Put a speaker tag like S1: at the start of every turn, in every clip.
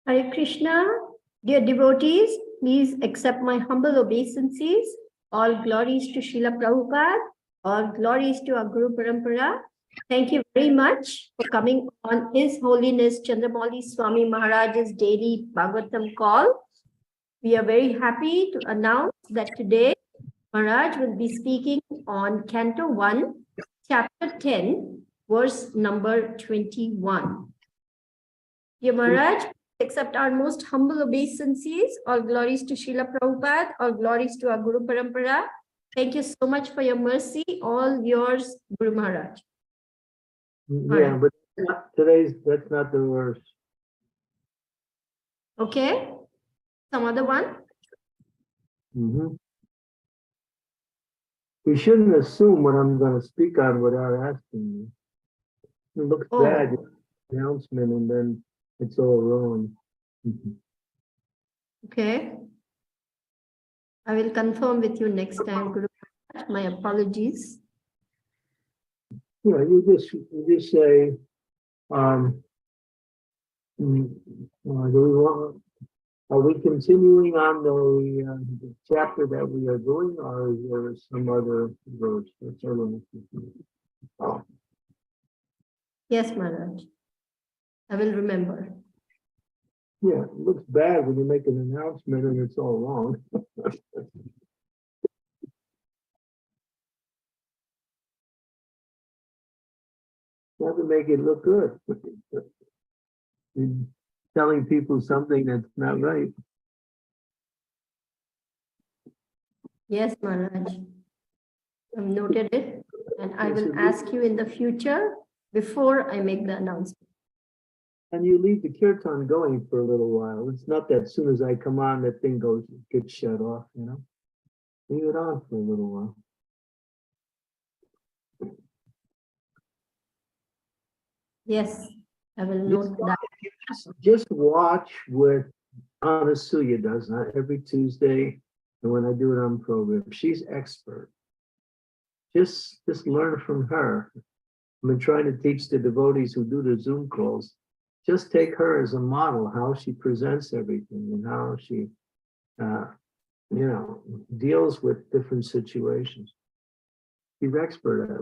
S1: Hare Krishna, dear devotees, please accept my humble obeisances. All glories to Srila Prabhupada, all glories to our Guru Parampara. Thank you very much for coming on His Holiness Candramauli Swami Maharaj's daily Bhagavatam call. We are very happy to announce that today Maharaj will be speaking on Canto 1, Chapter 10, verse number 21. Dear Maharaj, accept our most humble obeisances. All glories to Srila Prabhupada, all glories to our Guru Parampara. Thank you so much for your mercy. All yours, Guru Maharaj.
S2: Yeah, but that's not the verse.
S1: Okay. Some other one?
S2: We shouldn't assume what I'm going to speak on without asking you. It looks bad, announcement, and then it's all wrong.
S1: Okay. I will confirm with you next time, Guru Maharaj. My apologies.
S2: Yeah, you just say, are we continuing on the chapter that we are doing, or is there some other verse?
S1: Yes, Maharaj. I will remember.
S2: Yeah, it looks bad when you make an announcement and it's all wrong. You have to make it look good. You're telling people something that's not right.
S1: Yes, Maharaj. I've noted it, and I
S2: Yes,
S1: will
S2: it is.
S1: ask you in the future before I make the announcement.
S2: And you leave the kirtan going for a little while. It's not that as soon as I come on, that thing gets shut off, you know? Leave it on for a little while.
S1: Yes, I will note that.
S2: Just watch what Anasuya does every Tuesday, and when I do it on program. She's expert. Just learn from her. I've been trying to teach the devotees who do the Zoom calls. Just take her as a model, how she presents everything and how she, deals with different situations. She's expert at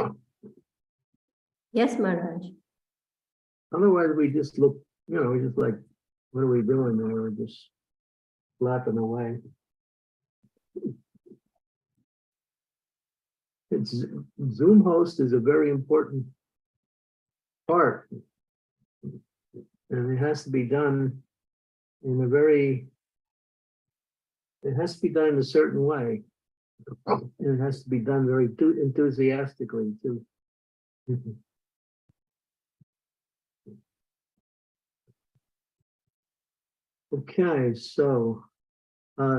S2: it.
S1: Yes, Maharaj.
S2: Otherwise, we just look, we just like, what are we doing there? We're just flapping away. Zoom host is a very important part, and it has to be done in a certain way. And it has to be done very enthusiastically too. Okay, so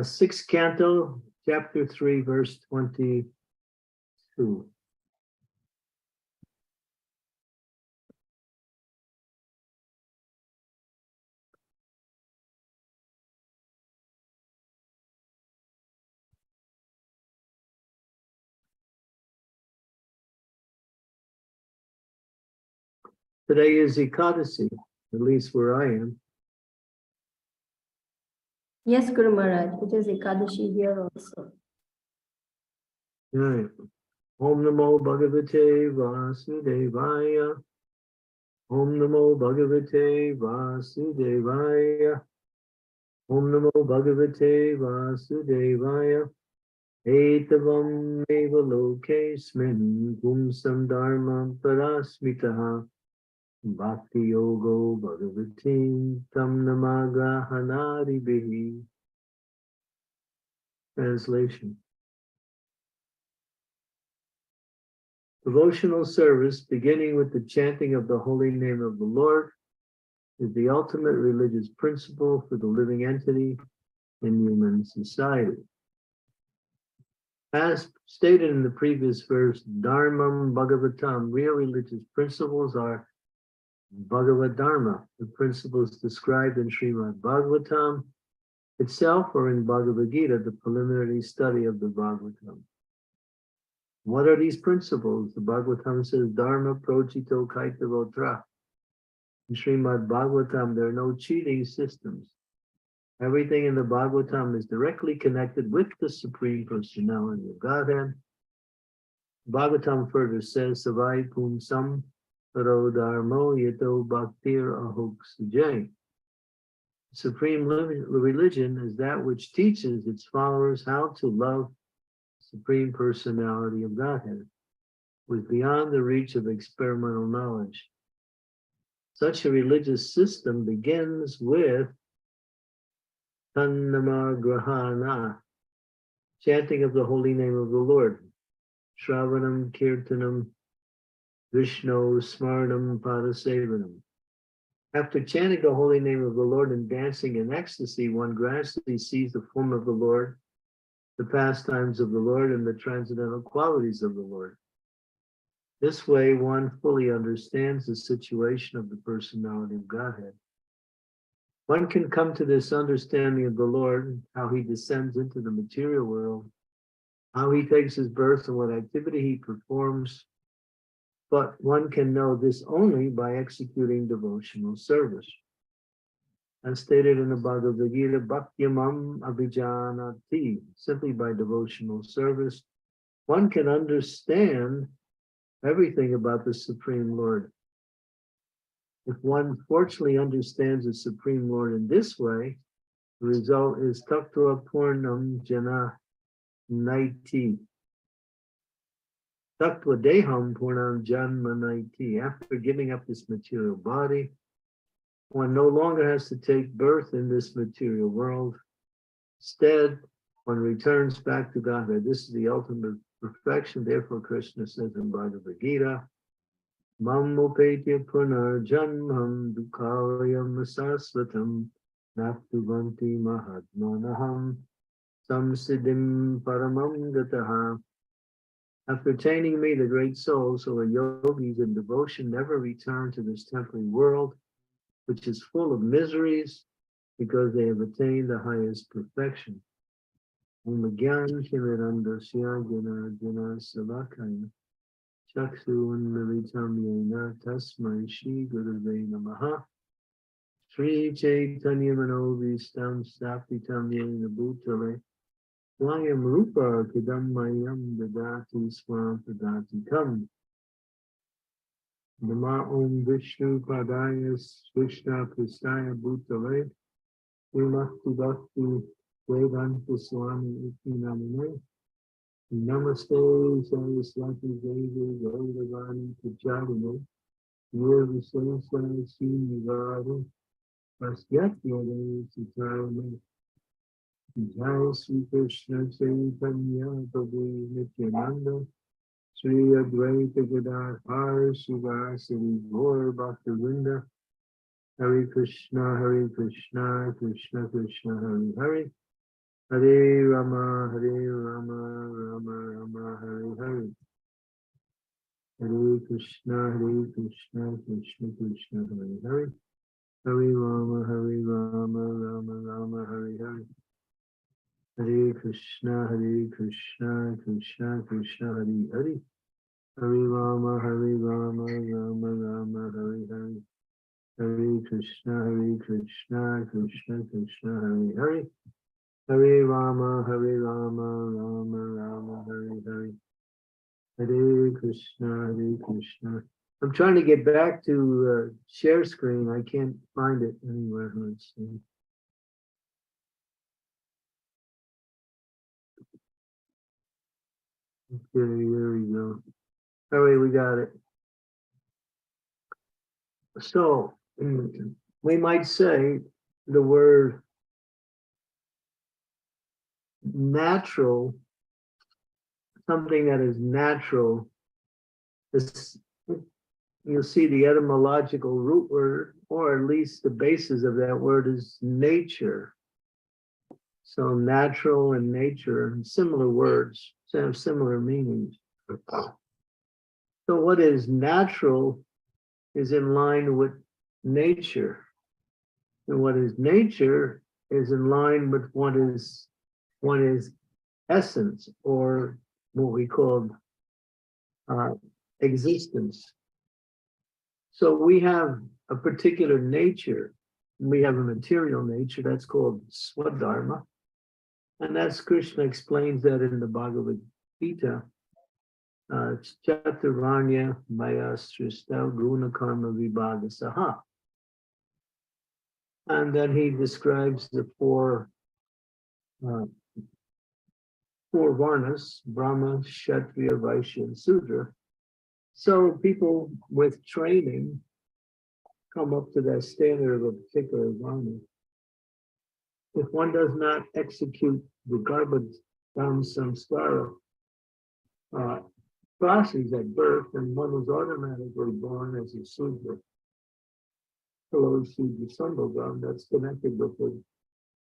S2: sixth canto, chapter 3, verse 22. Today is Ekadasi, at least where I am.
S1: Yes, Guru Maharaj. It is Ekadashi here also.
S2: Right. Om Namo Bhagavate Vasudevaya. Om Namo Bhagavate Vasudevaya. Om Namo Bhagavate Vasudevaya. Etavam eva lokesmin pumsam dharmam parasmitaha. Bhakti yogo bhagavati tam namagrahanari bihi. Translation. Devotional service, beginning with the chanting of the holy name of the Lord, is the ultimate religious principle for the living entity in human society. As stated in the previous verse, Dharmam Bhagavatam, real religious principles are Bhagavad Dharma, the principles described in Srimad Bhagavatam itself or in Bhagavad Gita, the preliminary study of the Bhagavatam. What are these principles? The Bhagavatam says, Dharma Projito Kaitavotra. In Srimad Bhagavatam, there are no cheating systems. Everything in the Bhagavatam is directly connected with the Supreme Personality of Godhead. Bhagavatam further says, Savai Pumsam Paro Dharmo Yato Bhaktir Ahok Sujay. Supreme religion is that which teaches its followers how to love the Supreme Personality of Godhead, was beyond the reach of experimental knowledge. Such a religious system begins with Tannamagrahana, chanting of the holy name of the Lord, Shravanam Kirtanam Vishnu Smarnam Padasevanam. After chanting the holy name of the Lord and dancing in ecstasy, one gradually sees the form of the Lord, the pastimes of the Lord, and the transcendental qualities of the Lord. This way, one fully understands the situation of the personality of Godhead. One can come to this understanding of the Lord, how he descends into the material world, how he takes his birth and what activity he performs. But one can know this only by executing devotional service. As stated in the Bhagavad Gita, Bhaktyamam Abhijanati, simply by devotional service, one can understand everything about the Supreme Lord. If one fortunately understands the Supreme Lord in this way, the result is Tattva Purnam Jana Naiti. Tattva Deham Purnam Janma Naiti. After giving up this material body, one no longer has to take birth in this material world. Instead, one returns back to Godhead. This is the ultimate perfection. Therefore, Krishna says in Bhagavad Gita, Mam upetya punar janmam dukhalayam sasvatam naptuvanti mahatmanaham samsiddhim paramam gataha. After attaining me, the great souls who are yogis in devotion never return to this temporary world, which is full of miseries, because they have attained the highest perfection. Om Gyan Shimirandasya Jana Jana Savakaya Chaksu Unmilitam Yena Tasmai Shri Gurave Namaha Sri Chaitanya Manovistam Stapitam Yena Bhutale Swayam Rupa Kadam Mayam Dadati Swam Padati Kam Nama Om Vishnu Padaya Krishna Kristaya Bhutale Vimakti Bhakti Vedanta Swami Iti Namane Namaste Saraswati Devi Gaudavani Pujadine Nirvisesa Srinivadi Pasyatya Sitarame Jai Sri Krishna Chaitanya Prabhu Nityananda Sri Advaita Gadadhar Sivasari Gaur Bhaktivinoda Hare Krishna Krishna Krishna Hare Hare Hare Rama Rama Rama Hare Hare Hare Krishna Krishna Krishna Hare Hare Hare Rama Rama Hare Hare Hare Krishna Krishna Krishna Hare Hare Hare Rama Rama Hare Hare Hare Krishna Krishna Krishna Hare Hare Hare Rama Rama Hare Hare Hare Krishna Krishna. I'm trying to get back to share screen. I can't find it anywhere. Let's see. Okay, there we go. All right, we got it. So we might say the word natural, something that is natural, is, you'll see the etymological root word, or at least the basis of that word is nature. So natural and nature, similar words, have similar meanings. So what is natural is in line with nature. And what is nature is in line with what is essence, or what we call existence. So we have a particular nature. We have a material nature that's called Swadharma. And that's Krishna explains that in the Bhagavad Gita. Chaturvanya Maya Srishta Guna Karma Vibhaga Saha. And then he describes the four varnas, Brahma, Kshatriya, Vaishya, and Sudra. So people with training come up to that standard of a particular varna. If one does not execute the garbage down samskara process at birth, then one is automatically born as a Sudra. Hello, Sudra Sambhagam, that's connected with the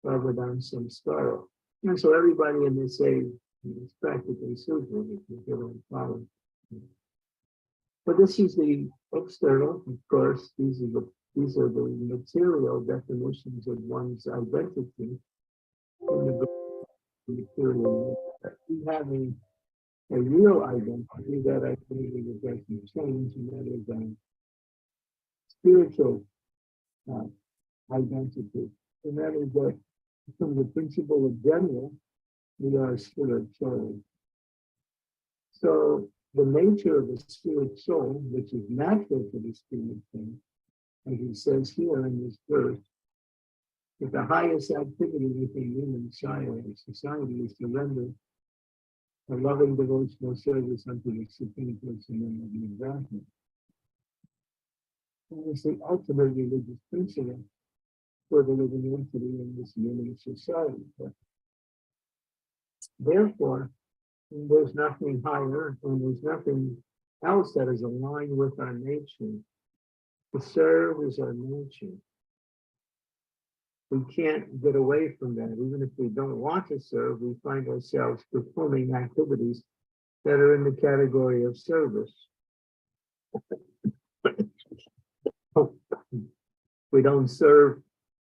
S2: Bhagavatam Samskara. And so everybody in this age is practically Sudra, if you get on follow. But this is the external, of course, these are the material definitions of one's identity in the material. We have a real identity, that identity that doesn't change, and that is a spiritual identity. And that is that from the principle of general, we are spirit soul. So the nature of the spirit soul, which is natural to the spirit soul, as he says here in this verse, that the highest activity within human society is to render a loving devotional service unto the Supreme Personality of Godhead. And it's the ultimate religious principle for the living entity in this human society. Therefore, there's nothing higher and there's nothing else that is aligned with our nature. To serve is our nature. We can't get away from that. Even if we don't want to serve, we find ourselves performing activities that are in the category of service. We don't serve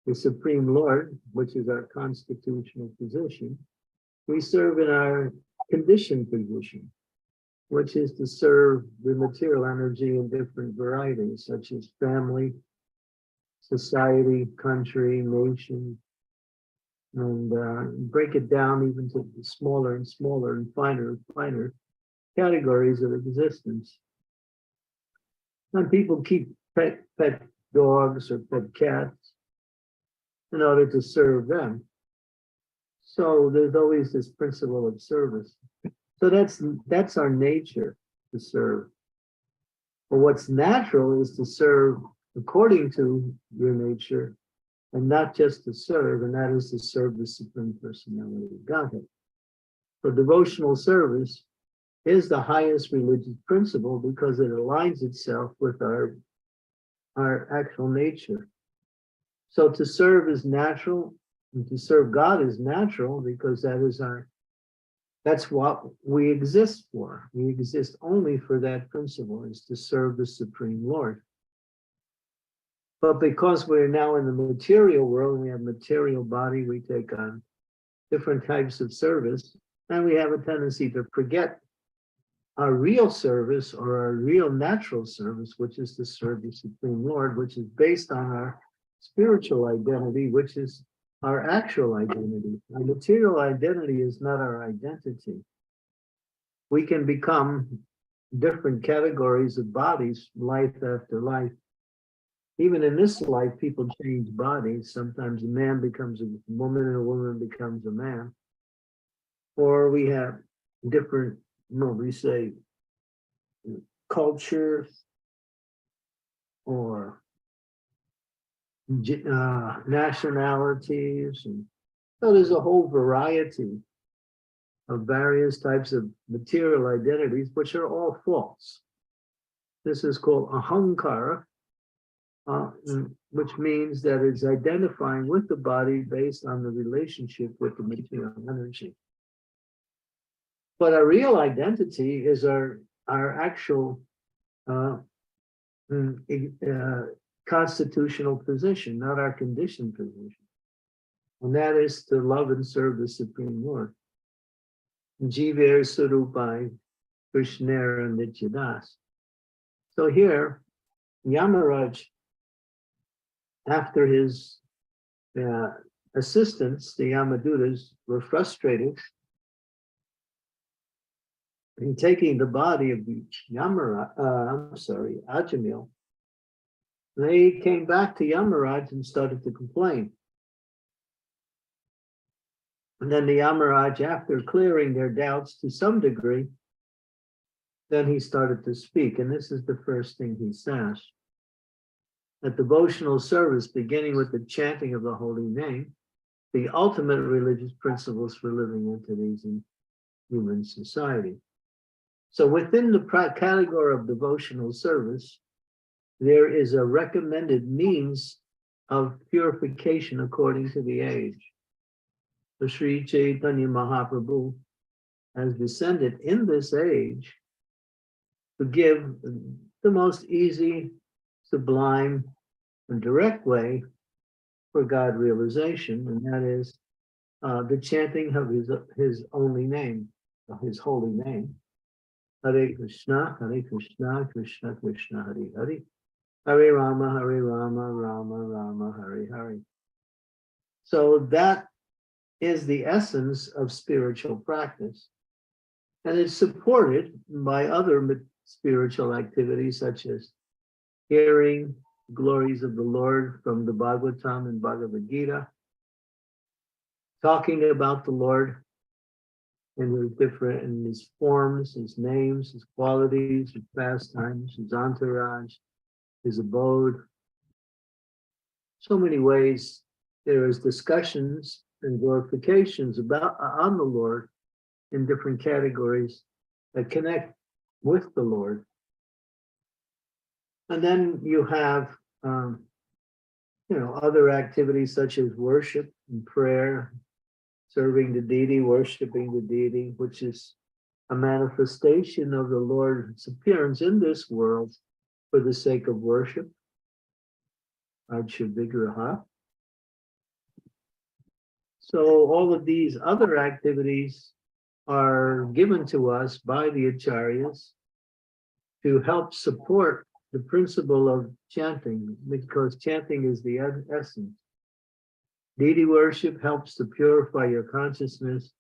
S2: the Supreme Lord, which is our constitutional position. We serve in our conditioned position, which is to serve the material energy in different varieties, such as family, society, country, nation, and break it down even to the smaller and smaller and finer categories of existence. And people keep pet dogs or pet cats in order to serve them. So there's always this principle of service. So that's our nature, to serve. But what's natural is to serve according to your nature, and not just to serve, and that is to serve the Supreme Personality of Godhead. So devotional service is the highest religious principle because it aligns itself with our actual nature. So to serve is natural, and to serve God is natural because that's what we exist for. We exist only for that principle, is to serve the Supreme Lord. But because we're now in the material world, we have material body, we take on different types of service, and we have a tendency to forget our real service or our real natural service, which is to serve the Supreme Lord, which is based on our spiritual identity, which is our actual identity. Our material identity is not our identity. We can become different categories of bodies, life after life. Even in this life, people change bodies. Sometimes a man becomes a woman and a woman becomes a man. Or we have different, we say, cultures or nationalities. And so there's a whole variety of various types of material identities, which are all false. This is called ahankara, which means that it's identifying with the body based on the relationship with the material energy. But our real identity is our actual constitutional position, not our conditioned position. And that is to love and serve the Supreme Lord. Jiver Surupai Krishnera Nityadas. So here, Yamaraj, after his assistants, the Yamadutas, were frustrated in taking the body of the Ajamil. They came back to Yamaraj and started to complain. And then the Yamaraj, after clearing their doubts to some degree, then he started to speak. And this is the first thing he says. That devotional service, beginning with the chanting of the holy name, the ultimate religious principles for living entities in human society. So within the category of devotional service, there is a recommended means of purification according to the age. The Sri Chaitanya Mahaprabhu has descended in this age to give the most easy, sublime, and direct way for God realization, and that is the chanting of his only name, his holy name. Hare Krishna, Krishna Krishna, Hare Hare. Hare Rama, Rama Rama, Hare Hare. So that is the essence of spiritual practice. And it's supported by other spiritual activities such as hearing glories of the Lord from the Bhagavatam and Bhagavad Gita, talking about the Lord in his forms, his names, his qualities, his pastimes, his entourage, his abode. So many ways there is discussions and glorifications on the Lord in different categories that connect with the Lord. And then you have, other activities such as worship and prayer, serving the deity, worshiping the deity, which is a manifestation of the Lord's appearance in this world for the sake of worship. Vigraha. So all of these other activities are given to us by the acharyas to help support the principle of chanting, because chanting is the essence. Deity worship helps to purify your consciousness.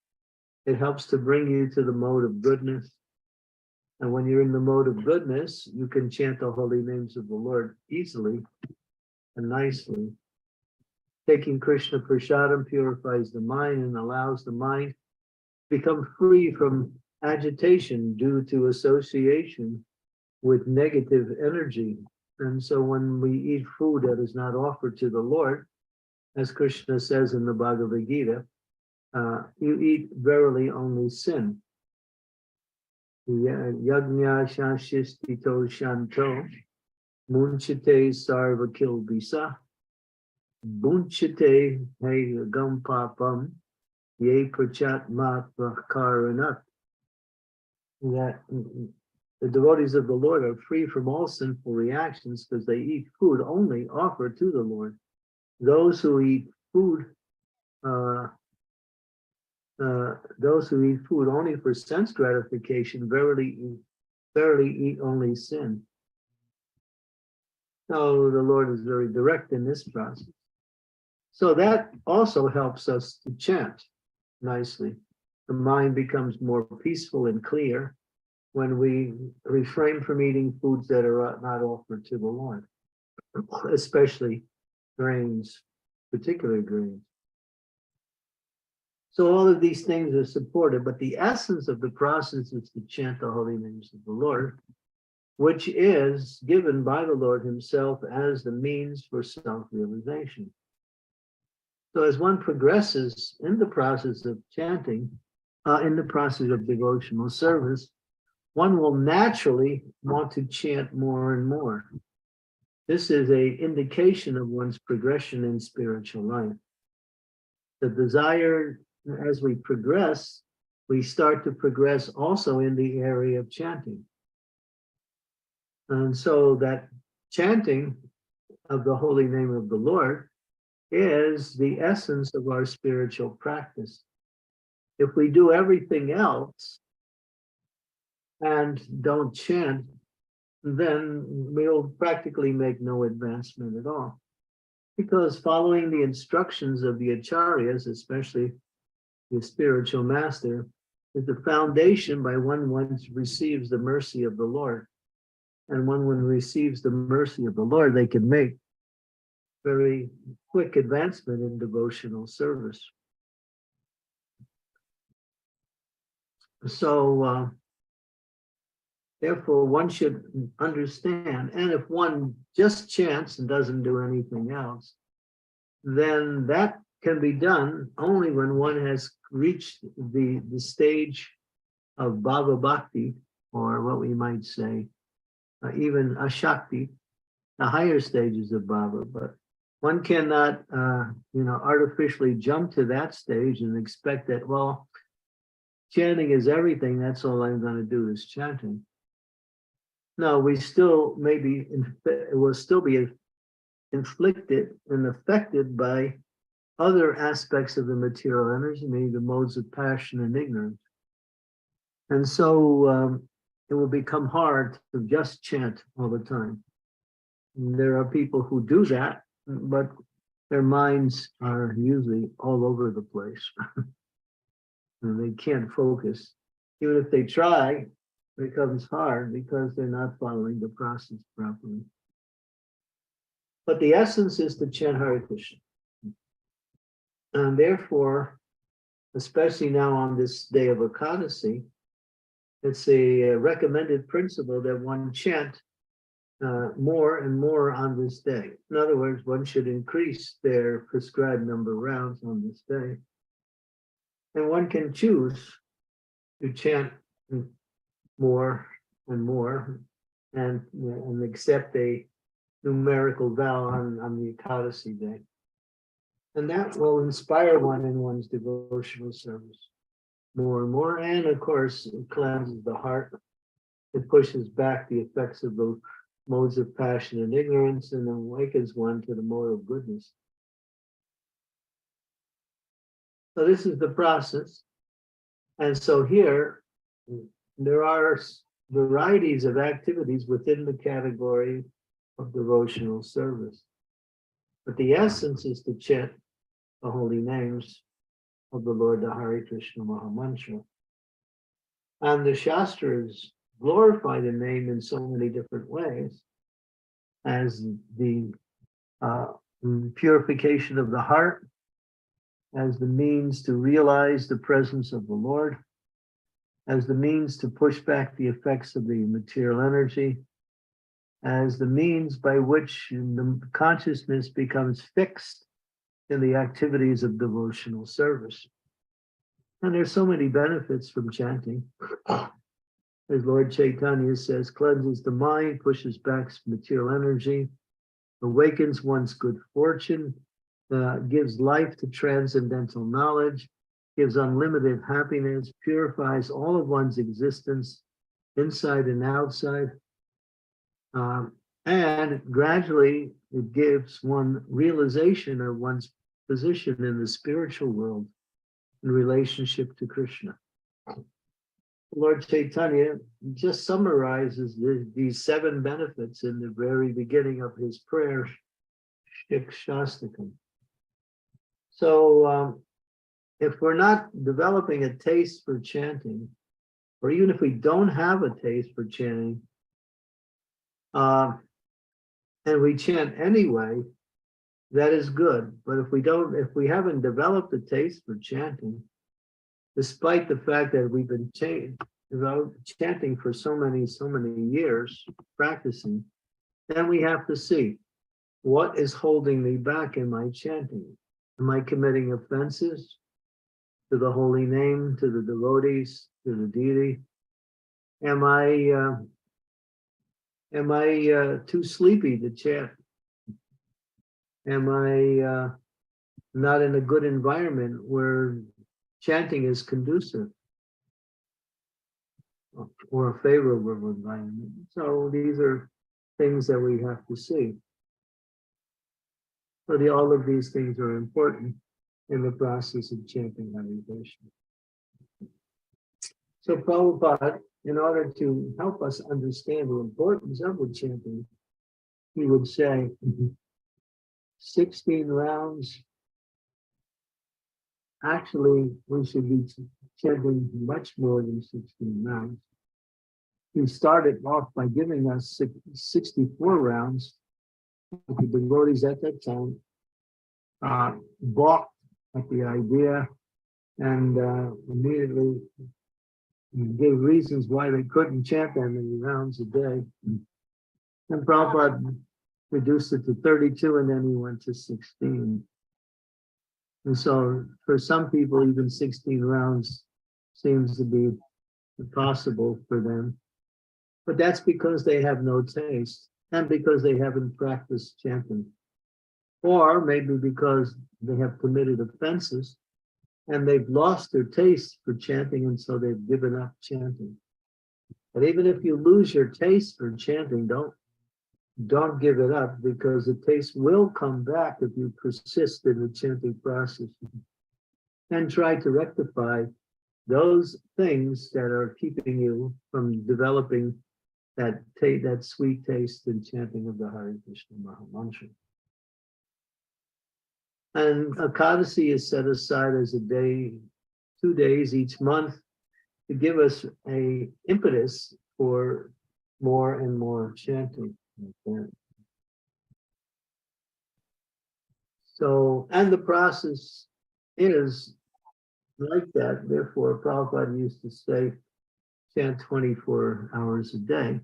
S2: It helps to bring you to the mode of goodness. And when you're in the mode of goodness, you can chant the holy names of the Lord easily and nicely. Taking Krishna Prasadam purifies the mind and allows the mind to become free from agitation due to association with negative energy. And so when we eat food that is not offered to the Lord, as Krishna says in the Bhagavad Gita, you eat verily only sin. Yagnya shashistito shanto munchite sarva kilbisa bunchite gam papam ye prachat matva karanat. That the devotees of the Lord are free from all sinful reactions because they eat food only offered to the Lord. Those who eat food, only for sense gratification, verily eat only sin. So the Lord is very direct in this process. So that also helps us to chant nicely. The mind becomes more peaceful and clear when we refrain from eating foods that are not offered to the Lord, especially grains, particular grains. So all of these things are supported, but the essence of the process is to chant the holy names of the Lord, which is given by the Lord himself as the means for self-realization. So as one progresses in the process of chanting, in the process of devotional service, one will naturally want to chant more and more. This is an indication of one's progression in spiritual life. The desire, as we progress, we start to progress also in the area of chanting. And so that chanting of the holy name of the Lord is the essence of our spiritual practice. If we do everything else and don't chant, then we'll practically make no advancement at all. Because following the instructions of the acharyas, especially the spiritual master, is the foundation by when one receives the mercy of the Lord. And when one receives the mercy of the Lord, they can make very quick advancement in devotional service. So, therefore, one should understand, and if one just chants and doesn't do anything else, then that can be done only when one has reached the stage of Bhava Bhakti, or what we might say, even Ashakti, the higher stages of Bhava. But one cannot, artificially jump to that stage and expect that, well, chanting is everything, that's all I'm going to do is chanting. No, we still it will still be inflicted and affected by other aspects of the material energy, maybe the modes of passion and ignorance. And so it will become hard to just chant all the time. And there are people who do that, but their minds are usually all over the place. And they can't focus. Even if they try, it becomes hard because they're not following the process properly. But the essence is to chant Hare Krishna. And therefore, especially now on this day of Ekadasi, it's a recommended principle that one chant more and more on this day. In other words, one should increase their prescribed number of rounds on this day. And one can choose to chant more and more and accept a numerical vow on the Ekadasi day. And that will inspire one in one's devotional service more and more. And of course, it cleanses the heart. It pushes back the effects of those modes of passion and ignorance and awakens one to the mode of goodness. So this is the process. And so here, there are varieties of activities within the category of devotional service. But the essence is to chant the holy names of the Lord, the Hare Krishna Maha Mantra. And the Shastras glorify the name in so many different ways as the purification of the heart, as the means to realize the presence of the Lord, as the means to push back the effects of the material energy, as the means by which the consciousness becomes fixed in the activities of devotional service. And there's so many benefits from chanting. As Lord Chaitanya says, cleanses the mind, pushes back material energy, awakens one's good fortune, gives life to transcendental knowledge, gives unlimited happiness, purifies all of one's existence, inside and outside. And gradually it gives one realization of one's position in the spiritual world in relationship to Krishna. Lord Chaitanya just summarizes these 7 benefits in the very beginning of his prayer, Shikshastakam. So if we're not developing a taste for chanting, or even if we don't have a taste for chanting, and we chant anyway, that is good. But if we haven't developed a taste for chanting, despite the fact that we've been chanting for so many years, practicing, then we have to see what is holding me back in my chanting. Am I committing offenses to the holy name, to the devotees, to the deity? Am I too sleepy to chant? Am I not in a good environment where chanting is conducive or a favorable environment? So these are things that we have to see. So all of these things are important in the process of chanting Hare Krishna. So Prabhupada, in order to help us understand the importance of the chanting, he would say 16 rounds. Actually, we should be chanting much more than 16 rounds. He started off by giving us 64 rounds. The devotees at that time balked at the idea and immediately gave reasons why they couldn't chant that many rounds a day. And Prabhupada reduced it to 32, and then he went to 16. And so for some people, even 16 rounds seems to be impossible for them. But that's because they have no taste and because they haven't practiced chanting. Or maybe because they have committed offenses and they've lost their taste for chanting, and so they've given up chanting. But even if you lose your taste for chanting, don't give it up, because the taste will come back if you persist in the chanting process and try to rectify those things that are keeping you from developing that sweet taste in chanting of the Hare Krishna Maha Mantra. And Ekadasi is set aside as a day, 2 days each month, to give us a impetus for more and more chanting. So, and the process is like that. Therefore, Prabhupada used to say, chant 24 hours a day.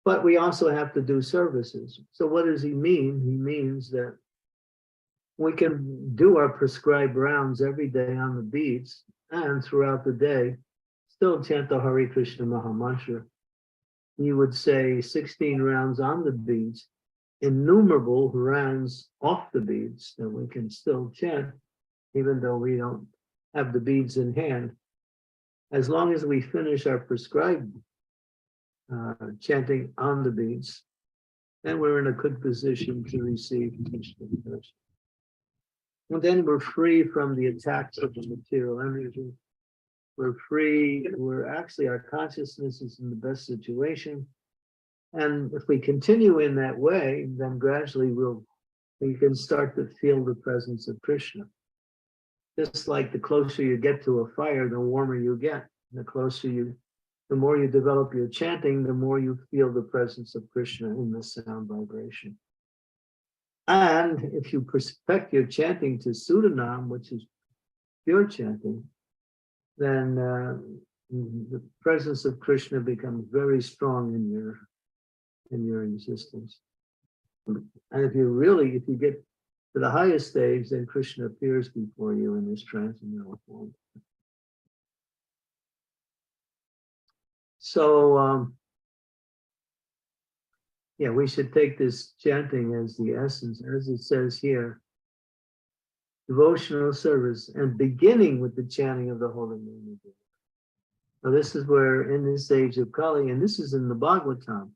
S2: But we also have to do services. So what does he mean? He means that we can do our prescribed rounds every day on the beats and throughout the day, still chant the Hare Krishna Maha Mantra. You would say 16 rounds on the beads, innumerable rounds off the beads that we can still chant, even though we don't have the beads in hand. As long as we finish our prescribed chanting on the beads, then we're in a good position to receive Krishna darshan. And then we're free from the attacks of the material energy. We're free, our consciousness is in the best situation. And if we continue in that way, then gradually we can start to feel the presence of Krishna. Just like the closer you get to a fire, the warmer you get. The more you develop your chanting, the more you feel the presence of Krishna in the sound vibration. And if you perfect your chanting to Sudanam, which is pure chanting, then the presence of Krishna becomes very strong in your existence. And if you get to the highest stage, then Krishna appears before you in this transcendental form. So, we should take this chanting as the essence, as it says here, devotional service, and beginning with the chanting of the holy name of God. Now, this is where, in this age of Kali, and this is in the Bhagavatam,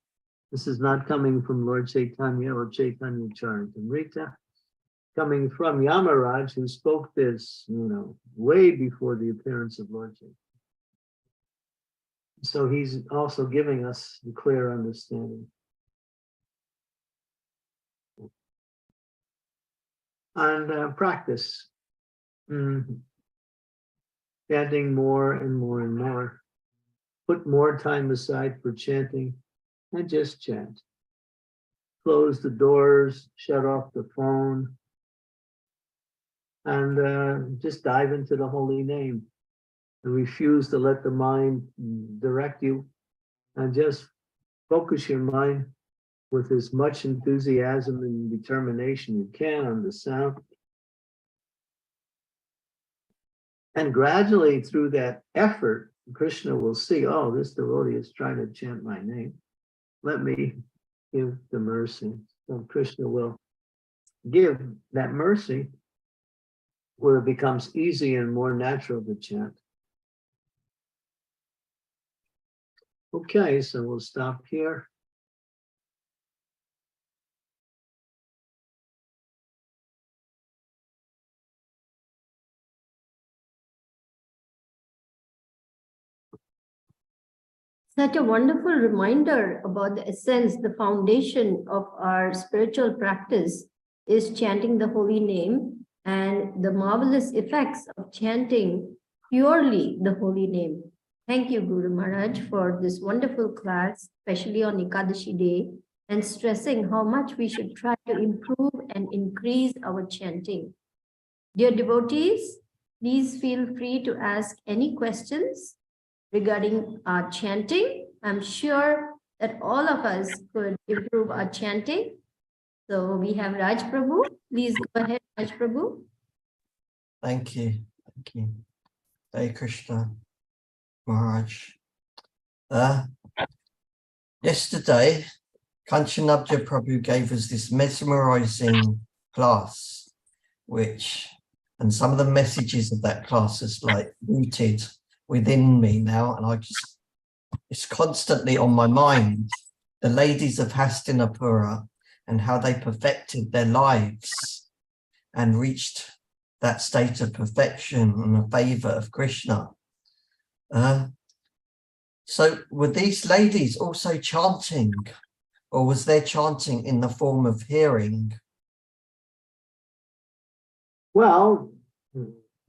S2: this is not coming from Lord Chaitanya or Chaitanya Charitamrita, coming from Yamaraj, who spoke this, way before the appearance of Lord Chaitanya. So he's also giving us the clear understanding. And practice. Chanting more and more and more. Put more time aside for chanting and just chant. Close the doors, shut off the phone, and just dive into the holy name. And refuse to let the mind direct you, and just focus your mind with as much enthusiasm and determination you can on the sound. And gradually, through that effort, Krishna will see, oh, this devotee is trying to chant my name. Let me give the mercy. So Krishna will give that mercy where it becomes easy and more natural to chant. Okay, so we'll stop here.
S1: Such a wonderful reminder about the essence, the foundation of our spiritual practice is chanting the holy name and the marvelous effects of chanting purely the holy name. Thank you, Guru Maharaj, for this wonderful class, especially on Ekadashi Day, and stressing how much we should try to improve and increase our chanting. Dear devotees, please feel free to ask any questions regarding our chanting. I'm sure that all of us could improve our chanting. So we have Raj Prabhu. Please go ahead, Raj Prabhu.
S3: Thank you. Thank you. Hare Krishna Maharaj. Yesterday, Kanchanabja Prabhu gave us this mesmerizing class, and some of the messages of that class is like rooted within me now, and it's constantly on my mind. The ladies of Hastinapura and how they perfected their lives and reached that state of perfection in the favor of Krishna. So were these ladies also chanting, or was their chanting in the form of hearing?
S2: Well,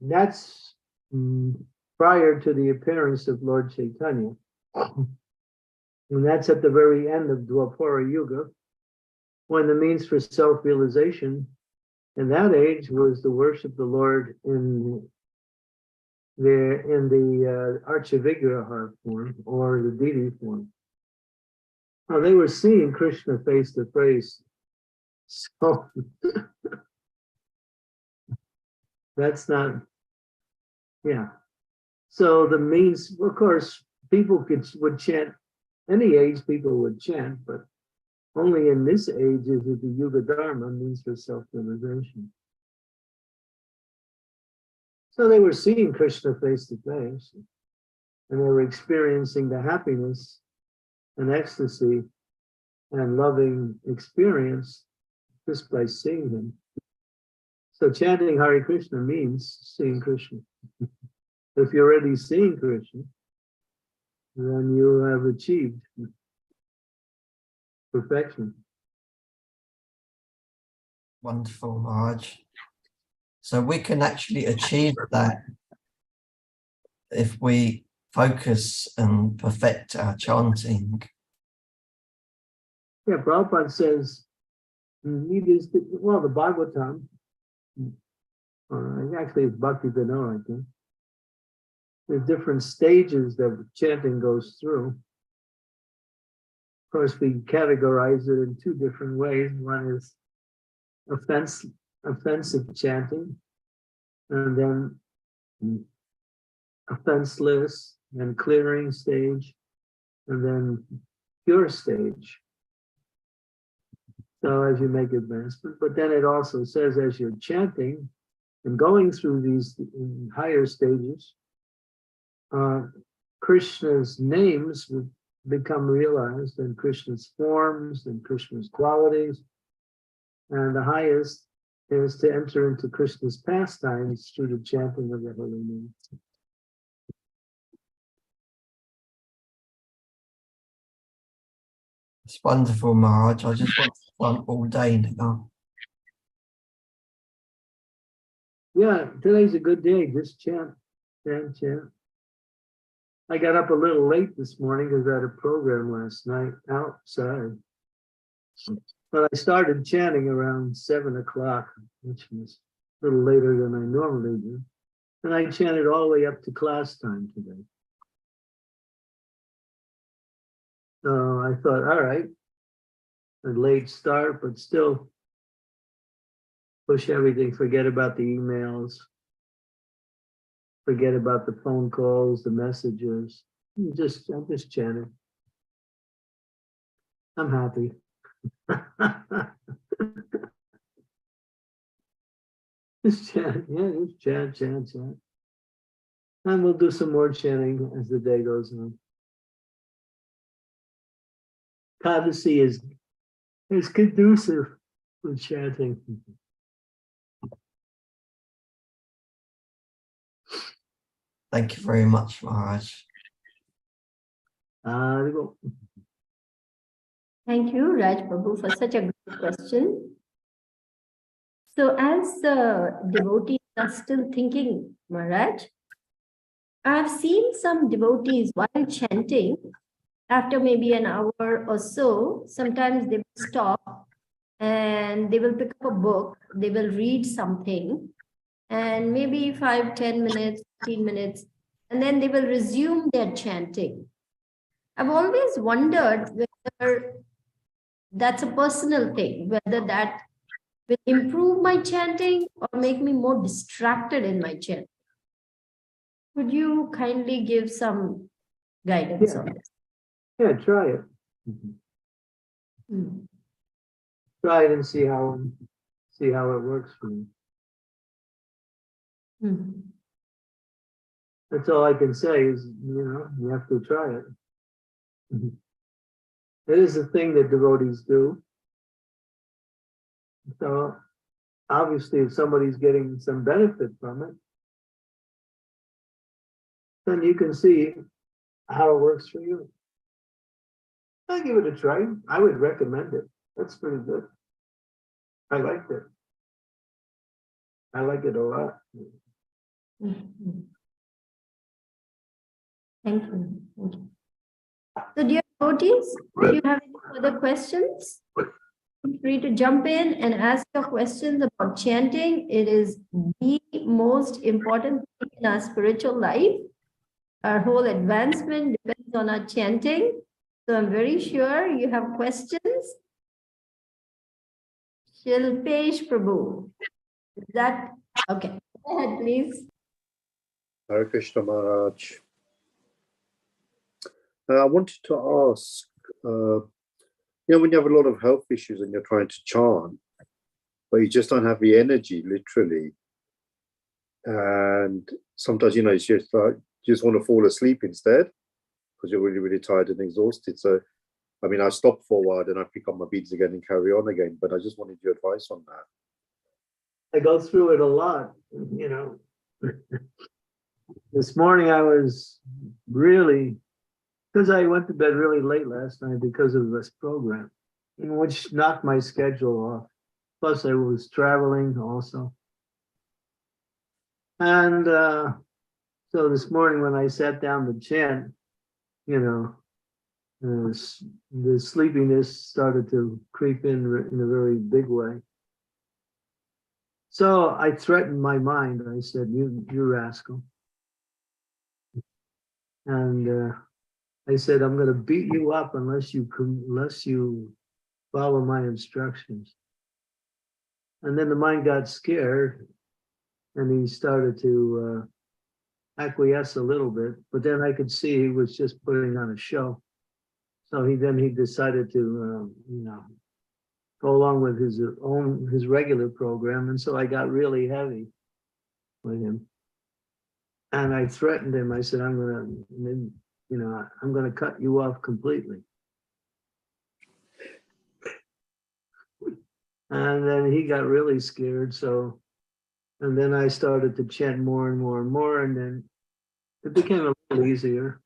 S2: that's prior to the appearance of Lord Chaitanya. And that's at the very end of Dwapara Yuga, when the means for self-realization in that age was to worship the Lord in the Archavigraha form, or the deity form. Now, they were seeing Krishna face to face. So that's not, yeah. So the means, of course, people would chant, any age people would chant, but only in this age is it the Yuga Dharma, means for self-realization. So they were seeing Krishna face to face, and they were experiencing the happiness and ecstasy and loving experience just by seeing him. So chanting Hare Krishna means seeing Krishna. If you're already seeing Krishna, then you have achieved perfection.
S3: Wonderful, Maharaj. So we can actually achieve that if we focus and perfect our chanting.
S2: Yeah, Prabhupada says, well, the Bhagavatam, actually it's Bhakti Vinod, I think. There's different stages that chanting goes through. Of course, we categorize it in two different ways. One is offensive chanting, and then offenseless and clearing stage, and then pure stage. So as you make advancement, but then it also says as you're chanting and going through these higher stages, Krishna's names would become realized, and Krishna's forms and Krishna's qualities. And the highest is to enter into Krishna's pastimes through the chanting of the holy name.
S3: It's wonderful, Maharaj. I just want to chant all day now.
S2: Yeah, today's a good day. Just chant, chant, chant. I got up a little late this morning because I had a program last night outside. But I started chanting around 7 o'clock, which was a little later than I normally do. And I chanted all the way up to class time today. So I thought, all right, a late start, but still push everything, forget about the emails, forget about the phone calls, the messages. I'm just chanting. I'm happy. Just chant, yeah, just chant, chant, chant. And we'll do some more chanting as the day goes on. Kadasi is conducive with chanting.
S3: Thank you very much, Maharaj.
S1: Thank you, Raj Prabhu, for such a good question. So as the devotees are still thinking, Maharaj, I've seen some devotees while chanting, after maybe an hour or so, sometimes they will stop and they will pick up a book, they will read something, and maybe 5, 10 minutes, 15 minutes, and then they will resume their chanting. I've always wondered whether that's a personal thing, whether that will improve my chanting or make me more distracted in my chanting. Would you kindly give some guidance on this?
S2: Yeah, try it. Try it and see how it works for you. That's all I can say is, you have to try it. It is a thing that devotees do. So obviously if somebody's getting some benefit from it, then you can see how it works for you. I'll give it a try. I would recommend it. That's pretty good. I liked it. I like it a lot.
S1: Thank you. Thank you. So dear devotees, if you have any further questions, feel free to jump in and ask your questions about chanting. It is the most important thing in our spiritual life. Our whole advancement depends on our chanting. So I'm very sure you have questions. Shilpesh Prabhu. Is that okay? Go ahead, please.
S4: Hare Krishna Maharaj. I wanted to ask, when you have a lot of health issues and you're trying to chant, but you just don't have the energy, literally, and sometimes, it's just like you just want to fall asleep instead because you're really, really tired and exhausted. So, I stop for a while, then I pick up my beads again and carry on again. But I just wanted your advice on that.
S2: I go through it a lot, This morning I was really, because I went to bed really late last night because of this program, which knocked my schedule off. Plus I was traveling also. And so this morning when I sat down to chant, the sleepiness started to creep in a very big way. So I threatened my mind. I said, you rascal. And I said, I'm going to beat you up unless you follow my instructions. And then the mind got scared and he started to acquiesce a little bit, but then I could see he was just putting on a show. So he decided to, go along with his regular program. And so I got really heavy with him. And I threatened him. I said, I'm going to cut you off completely. And then he got really scared. And then I started to chant more and more and more. And then it became a little easier.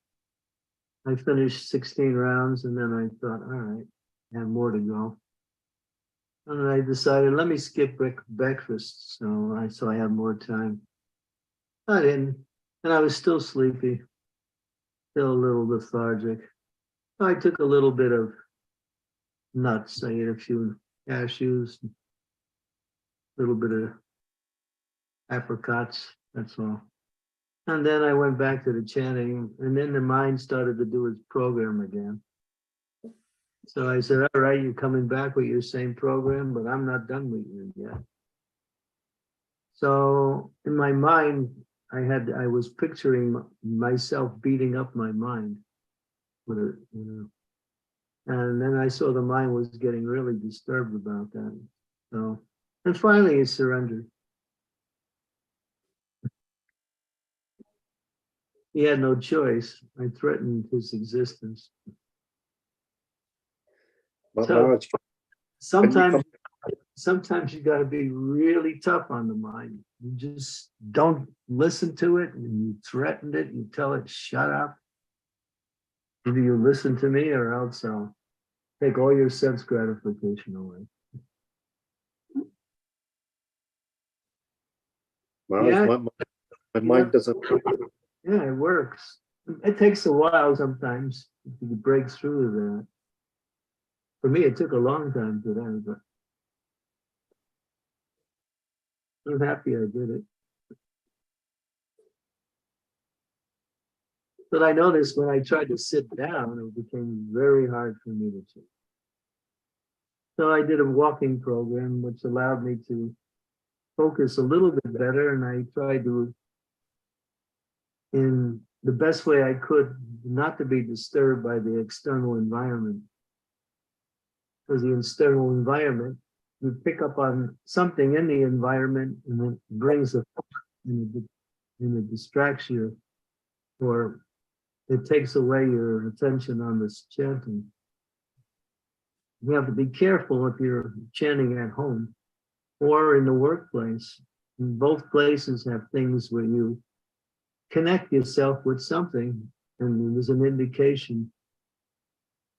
S2: I finished 16 rounds and then I thought, all right, I have more to go. And I decided, let me skip breakfast so I have more time. I didn't. And I was still sleepy, still a little lethargic. I took a little bit of nuts. I ate a few cashews, a little bit of apricots, that's all. And then I went back to the chanting, and then the mind started to do its program again. So I said, all right, you're coming back with your same program, but I'm not done with you yet. So in my mind, I was picturing myself beating up my mind with it, And then I saw the mind was getting really disturbed about that. So, and finally it surrendered. He had no choice. I threatened his existence. So sometimes you got to be really tough on the mind. You just don't listen to it, and you threatened it. You tell it, shut up. Either you listen to me, or else I'll take all your sense gratification away.
S4: My mind doesn't.
S2: Yeah, it works. It takes a while sometimes to break through that. For me, it took a long time to that, but I'm happy I did it. But I noticed when I tried to sit down, it became very hard for me to sit. So I did a walking program, which allowed me to focus a little bit better, and I tried to, in the best way I could, not to be disturbed by the external environment. Because the external environment, you pick up on something in the environment and it brings a and it distracts you, or it takes away your attention on this chanting. You have to be careful if you're chanting at home or in the workplace. And both places have things where you connect yourself with something, and there's an indication.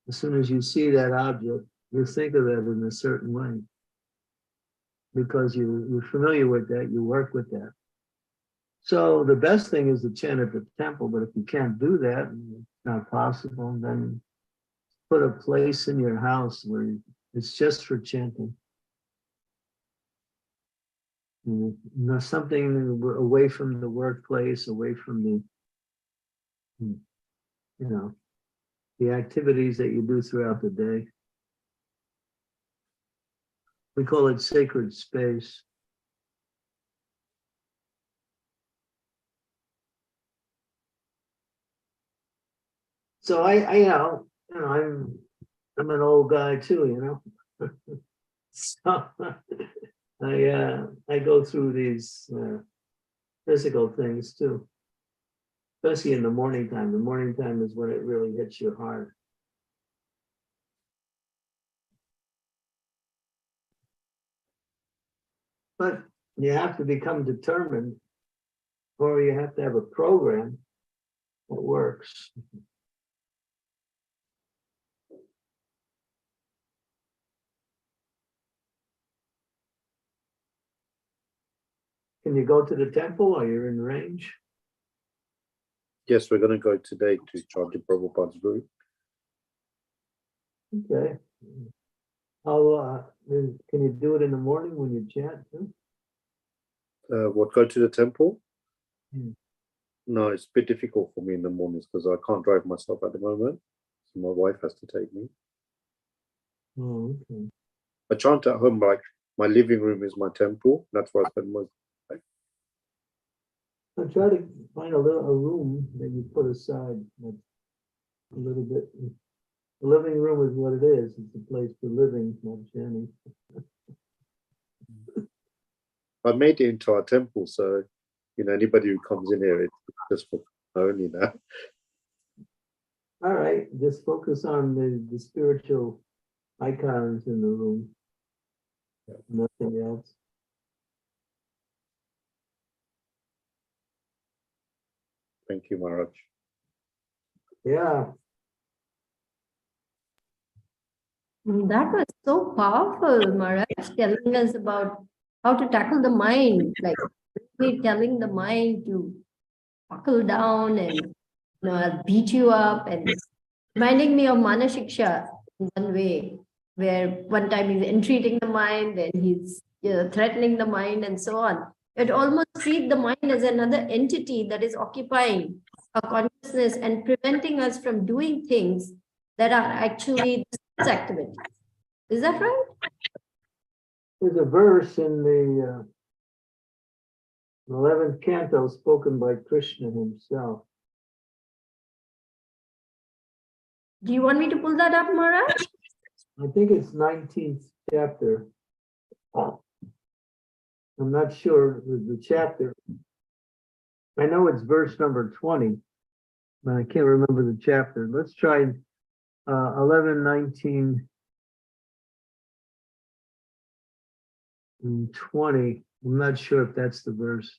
S2: As soon as you see that object, you think of it in a certain way because you're familiar with that, you work with that. So the best thing is to chant at the temple, but if you can't do that, and it's not possible, then put a place in your house where it's just for chanting. Something away from the workplace, away from the activities that you do throughout the day. We call it sacred space. So I'm an old guy too, So I go through these physical things too, especially in the morning time. The morning time is when it really hits you hard. But you have to become determined, or you have to have a program that works. Can you go to the temple or you're in range?
S4: Yes, we're going to go today to Chanti Prabhupada's group.
S2: Okay. Can you do it in the morning when you chant too?
S4: What, go to the temple?
S2: Hmm.
S4: No, it's a bit difficult for me in the mornings because I can't drive myself at the moment. So my wife has to take me.
S2: Oh, okay.
S4: I chant at home, like my living room is my temple. That's where I spend most.
S2: I try to find a room that you put aside that's a little bit. The living room is what it is. It's a place for living, not chanting.
S4: I made it into our temple, so anybody who comes in here, it's just for only now.
S2: All right, just focus on the spiritual icons in the room. Nothing else.
S4: Thank you, Maharaj.
S1: That was so powerful, Maharaj, telling us about how to tackle the mind, like really telling the mind to buckle down and I'll beat you up, and reminding me of Mana Shiksha in one way, where one time he's entreating the mind, then he's threatening the mind, and so on. It almost treats the mind as another entity that is occupying our consciousness and preventing us from doing things that are actually the activities. Is that right?
S2: There's a verse in the 11th canto spoken by Krishna himself.
S1: Do you want me to pull that up, Maharaj?
S2: I think it's 19th chapter. I'm not sure the chapter. I know it's verse number 20, but I can't remember the chapter. Let's try 11, 19, and 20. I'm not sure if that's the verse.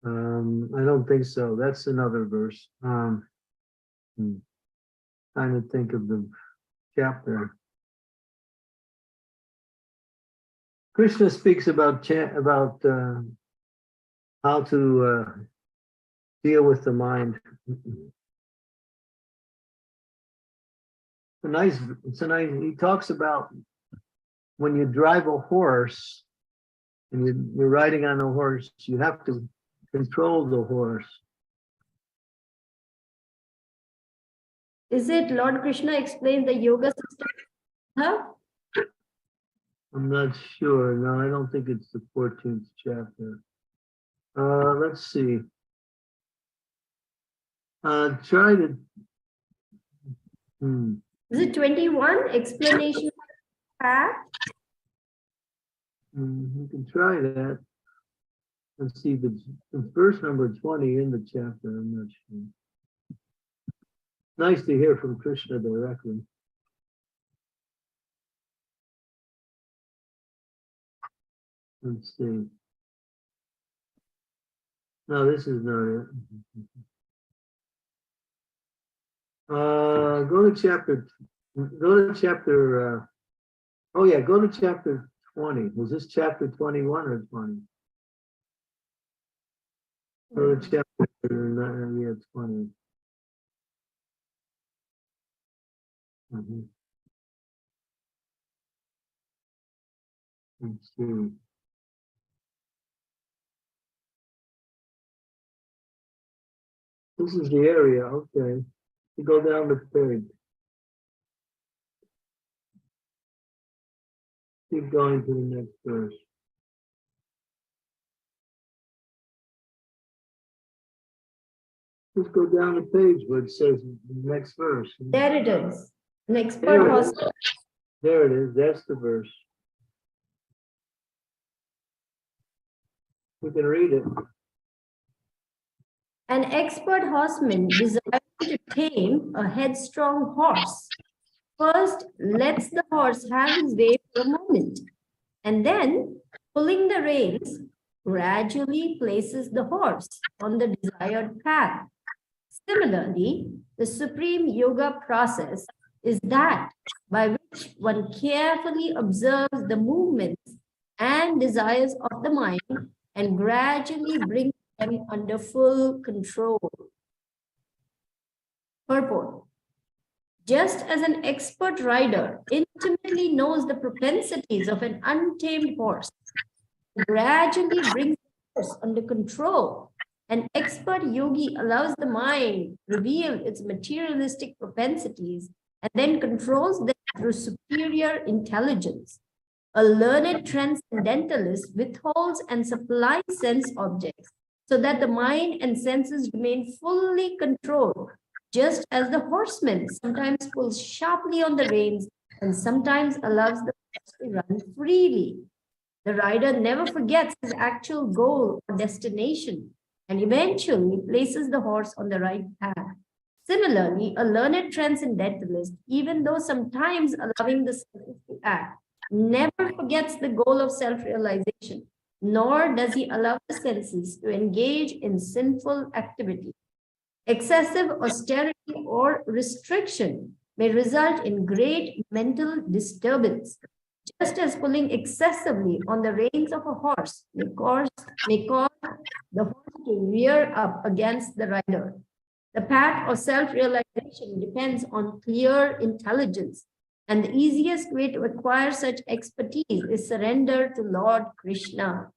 S2: I don't think so. That's another verse. Trying to think of the chapter. Krishna speaks about how to deal with the mind. He talks about when you drive a horse and you're riding on a horse, you have to control the horse.
S1: Is it Lord Krishna explains the yoga system? Huh?
S2: I'm not sure. No, I don't think it's the 14th chapter. Let's see. Try to.
S1: Is it 21? Explanation of path?
S2: You can try that. Let's see if it's verse number 20 in the chapter. I'm not sure. Nice to hear from Krishna directly. Let's see. No, this is not it. Go to chapter. Go to chapter. Oh yeah, go to chapter 20. Was this chapter 21 or 20? Go to chapter 20. Let's see. This is the area. Okay. You go down the page. Keep going to the next verse. Let's go down the page where it says the next verse.
S1: There it is. An expert
S2: There it
S1: horseman.
S2: is. There it is. That's the verse. We can read it.
S1: An expert horseman desiring to tame a headstrong horse first lets the horse have his way for a moment, and then, pulling the reins, gradually places the horse on the desired path. Similarly, the supreme yoga process is that by which one carefully observes the movements and desires of the mind and gradually brings them under full control. Purport. Just as an expert rider intimately knows the propensities of an untamed horse, gradually brings the horse under control, an expert yogi allows the mind to reveal its materialistic propensities and then controls them through superior intelligence. A learned transcendentalist withholds and supplies sense objects so that the mind and senses remain fully controlled, just as the horseman sometimes pulls sharply on the reins and sometimes allows the horse to run freely. The rider never forgets his actual goal or destination and eventually places the horse on the right path. Similarly, a learned transcendentalist, even though sometimes allowing the senses to act, never forgets the goal of self-realization, nor does he allow the senses to engage in sinful activity. Excessive austerity or restriction may result in great mental disturbance, just as pulling excessively on the reins of a horse may cause the horse to rear up against the rider. The path of self-realization depends on clear intelligence, and the easiest way to acquire such expertise is surrender to Lord Krishna.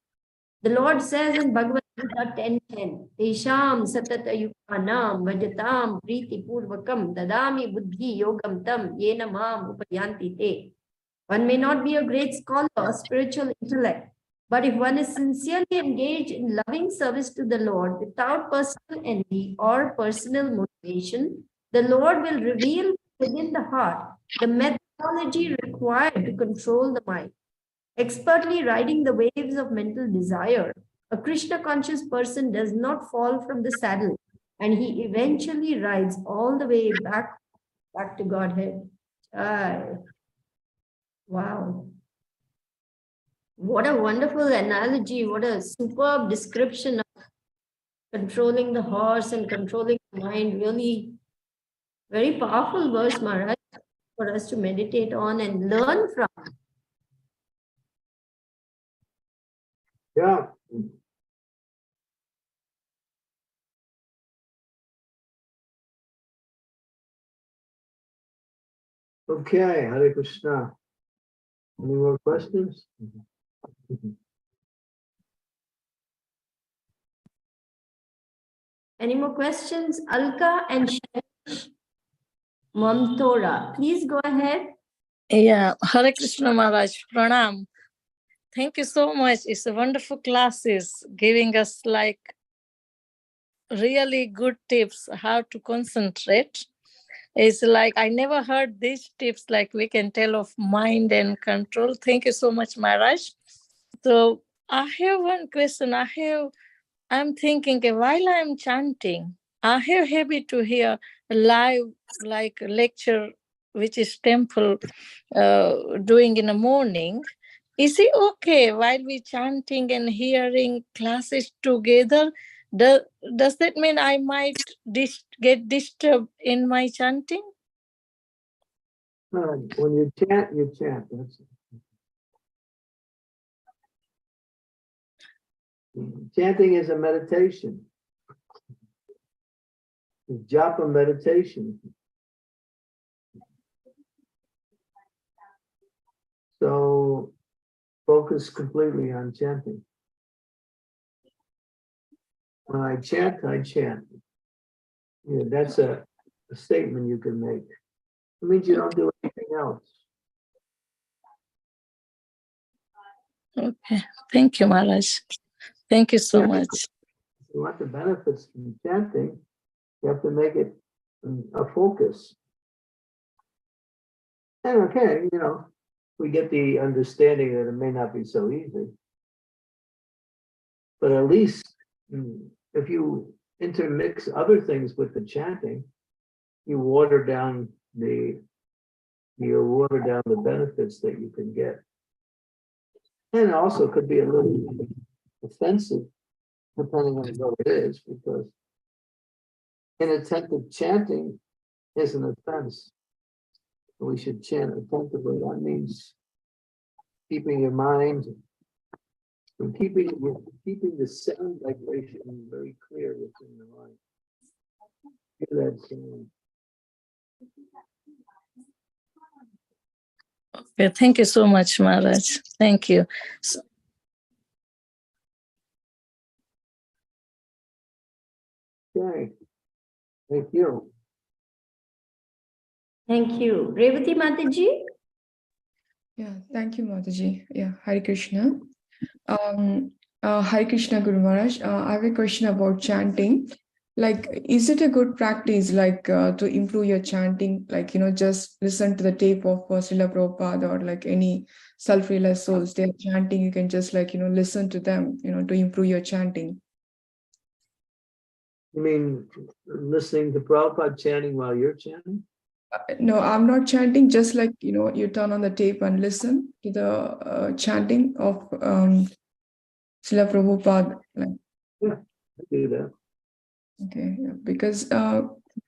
S1: The Lord says in Bhagavad Gita 10:10, Tesham satata yukanam vajatam priti purvakam dadami buddhi yogam tam yena mam upayanti te. One may not be a great scholar or spiritual intellect, but if one is sincerely engaged in loving service to the Lord without personal envy or personal motivation, the Lord will reveal within the heart the methodology required to control the mind. Expertly riding the waves of mental desire, a Krishna conscious person does not fall from the saddle, and he eventually rides all the way back to Godhead. Wow. What a wonderful analogy. What a superb description of controlling the horse and controlling the mind. Really very powerful verse, Maharaj, for us to meditate on and learn from.
S2: Yeah. Okay, Hare Krishna. Any more questions?
S1: Any more questions? Alka and Mamtora, please go ahead.
S5: Yeah, Hare Krishna Maharaj, Pranam. Thank you so much. It's a wonderful classes giving us like really good tips how to concentrate. It's like I never heard these tips like we can tell of mind and control. Thank you so much, Maharaj. So I have one question. I'm thinking while I'm chanting, I have happy to hear live like lecture, which is temple doing in the morning. Is it okay while we chanting and hearing classes together? Does that mean I might get disturbed in my chanting?
S2: When you chant, you chant. That's it. Chanting is a meditation. It's japa meditation. So focus completely on chanting. When I chant, I chant. Yeah, that's a statement you can make. It means you don't do anything else.
S5: Okay. Thank you, Maharaj. Thank you so much.
S2: If you want the benefits from chanting, You have to make it a focus. And okay, we get the understanding that it may not be so easy. But at least if you intermix other things with the chanting, you water down the benefits that you can get. And it also could be a little offensive, depending on what it is, because inattentive chanting is an offense. We should chant attentively. That means keeping your mind and keeping the sound vibration very clear within the mind. Hear that sound.
S5: Okay, thank you so much, Maharaj. Thank you.
S2: Okay. Thank you.
S1: Thank you. Revati Mataji?
S6: Yeah, thank you, Mataji. Yeah, Hare Krishna. Hare Krishna, Guru Maharaj. I have a question about chanting. Like, is it a good practice, like, to improve your chanting? Like, just listen to the tape of Srila Prabhupada or like any self-realized souls. They're chanting. You can just like, listen to them, to improve your chanting.
S2: You mean listening to Prabhupada chanting while you're chanting?
S6: No, I'm not chanting. Just like, you turn on the tape and listen to the chanting of Srila Prabhupada. Like,
S2: Yeah, I do that.
S6: okay, yeah, because I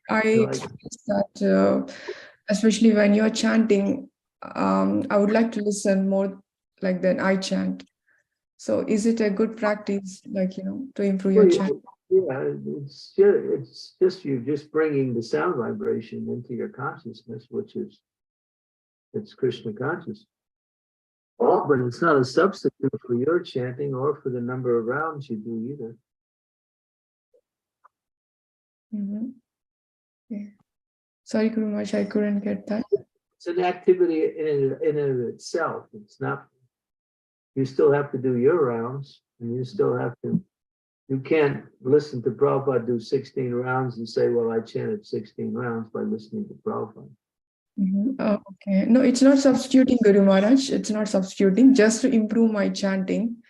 S2: like-
S6: experienced that especially when you're chanting, I would like to listen more like than I chant. So is it a good practice, like, to improve your
S2: Well,
S6: chant?
S2: yeah, it's just you're just bringing the sound vibration into your consciousness, which is it's Krishna consciousness. But it's not a substitute for your chanting or for the number of rounds you do either.
S6: Mm-hmm. Okay. Sorry, Guru Maharaj, I couldn't get that.
S2: It's an activity in and of itself. It's not. You still have to do your rounds, and you still have to. You can't listen to Prabhupada do 16 rounds and say, well, I chanted 16 rounds by listening to Prabhupada.
S6: Mm-hmm. Oh, okay. No, it's not substituting, Guru Maharaj. It's not substituting, just to improve my chanting.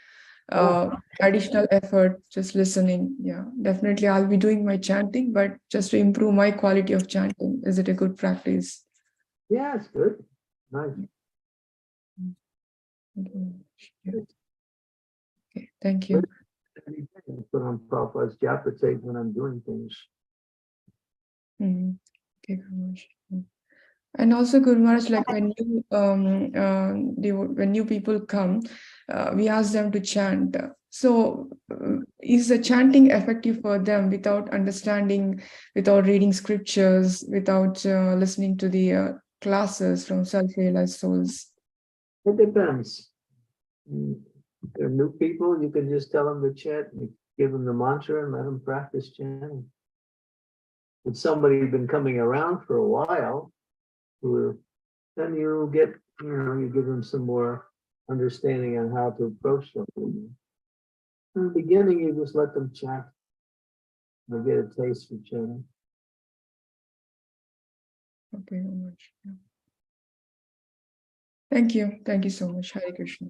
S6: Additional effort, just listening. Yeah, definitely I'll be doing my chanting, but just to improve my quality of chanting. Is it a good practice?
S2: Yeah, it's good. Nice.
S6: Okay, thank you.
S2: I put on Prabhupada's japa tape when I'm doing things.
S6: Okay, Guru Maharaj. And also, Guru Maharaj, like when new people come, we ask them to chant. So, is the chanting effective for them without understanding, without reading scriptures, without listening to the classes from self-realized souls?
S2: It depends. There are new people, you can just tell them to chant, and give them the mantra and let them practice chanting. If somebody who's been coming around for a while, then you get, you give them some more understanding on how to approach something. In the beginning, you just let them chant. They'll get a taste for chanting.
S6: Okay, Guru Maharaj. Yeah. Thank you. Thank you so much. Hare Krishna.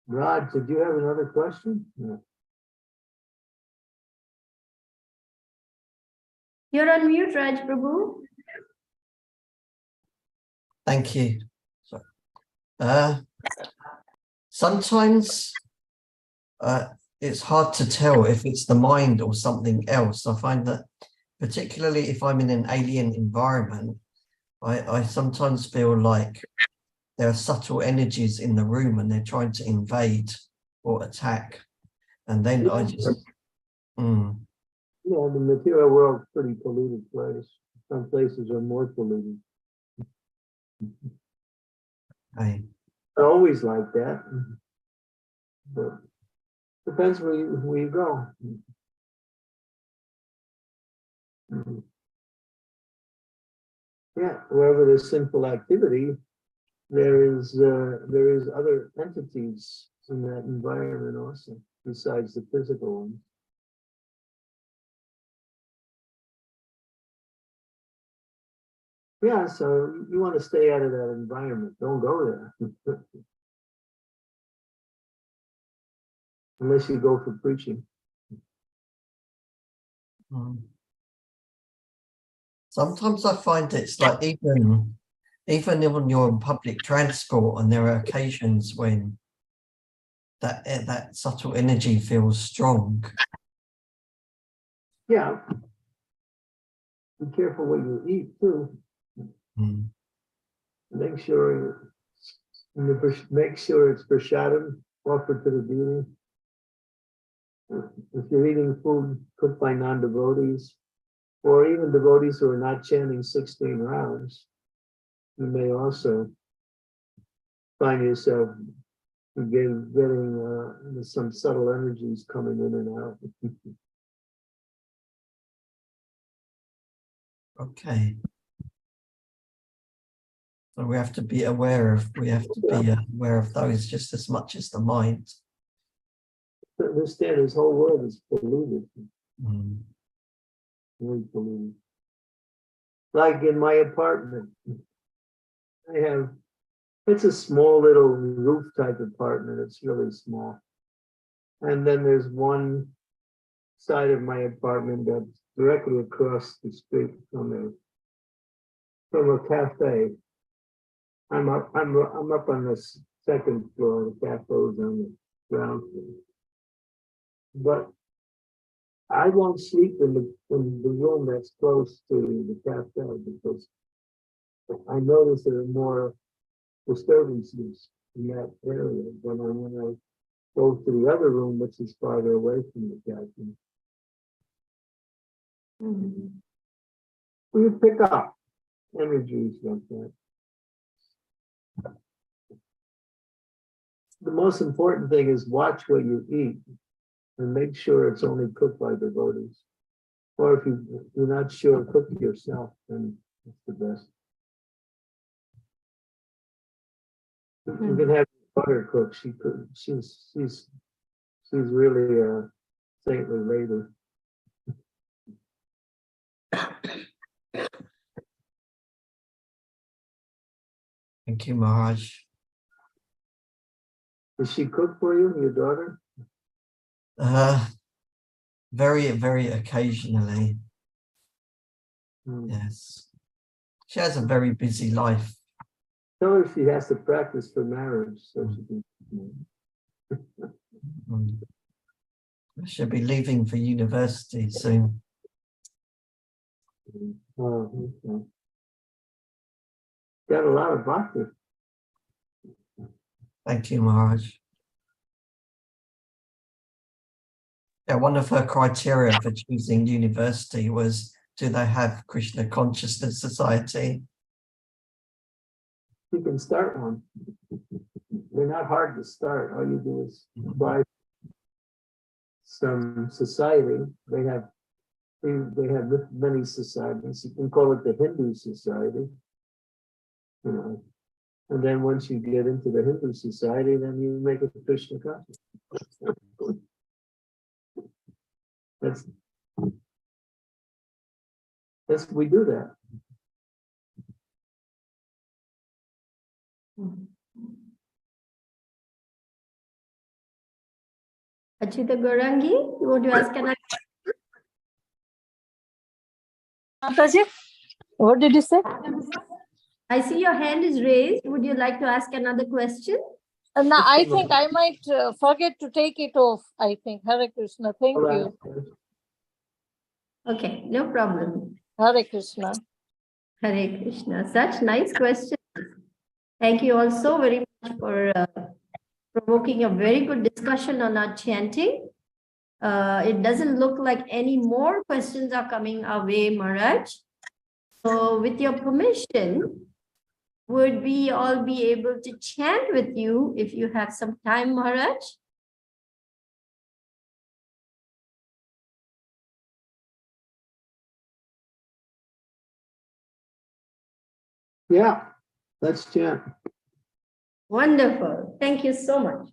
S2: Raj, did you have another question? No.
S1: You're on mute, Raj Prabhu.
S3: Thank you. Sorry. Sometimes it's hard to tell if it's the mind or something else. I find that particularly if I'm in an alien environment, I sometimes feel like there are subtle energies in the room and they're trying to invade or attack. And then I just...
S2: Yeah, the material world's a pretty polluted place. Some places are more polluted.
S3: Okay.
S2: It's always like that. But depends where you go. Yeah, wherever there's sinful activity, there is other entities in that environment also, besides the physical ones. Yeah, so you want to stay out of that environment. Don't go there. Unless you go for preaching.
S3: Mm. Sometimes I find it's like even when you're on public transport and there are occasions when that subtle energy feels strong.
S2: Yeah. Be careful what you eat too.
S3: Mm.
S2: Make sure it's prasadam offered to the deity. If you're eating food cooked by non-devotees, or even devotees who are not chanting 16 rounds, you may also find yourself getting some subtle energies coming in and out.
S3: Okay. So we have to be aware of those just as much as the mind.
S2: Understand this whole world is polluted,
S3: Mm.
S2: very polluted. Like in my apartment, it's a small little roof type apartment. It's really small. And then there's one side of my apartment that's directly across the street from a cafe. I'm up on the second floor. The cafe is on the ground floor. But I won't sleep in the room that's close to the cafe because I notice there are more disturbances in that area than when I go to the other room, which is farther away from the cafe. You pick up energies like that. The most important thing is watch what you eat and make sure it's only cooked by devotees. Or if you're not sure, cook it yourself, then it's the best. You can have your daughter cook. She's really a saintly lady.
S3: Thank you, Maharaj.
S2: Does she cook for you, your daughter?
S3: Very, very occasionally.
S2: Hmm.
S3: Yes. She has a very busy life.
S2: Tell her she has to practice for marriage so she can.
S3: Mm. She'll be leaving for university soon.
S2: Oh, okay. Got a lot of bhakti.
S3: Thank you, Maharaj. Yeah, one of her criteria for choosing university was, do they have Krishna Consciousness Society?
S2: You can start one. They're not hard to start. All you do is buy some society. They have many societies. You can call it the Hindu Society. You know, and then once you get into the Hindu Society, then you make it Krishna conscious. We do that.
S1: Achita Gorangi, you want to ask another?
S5: Mataji, what did you say?
S1: I see your hand is raised. Would you like to ask another question?
S5: No, I think I might forget to take it off. I think. Hare Krishna. Thank you.
S1: Okay, no problem.
S5: Hare Krishna.
S1: Hare Krishna. Such nice questions. Thank you all so very much for provoking a very good discussion on our chanting. It doesn't look like any more questions are coming our way, Maharaj. So with your permission, would we all be able to chant with you if you have some time, Maharaj?
S2: Yeah, let's chant.
S1: Wonderful. Thank you so much.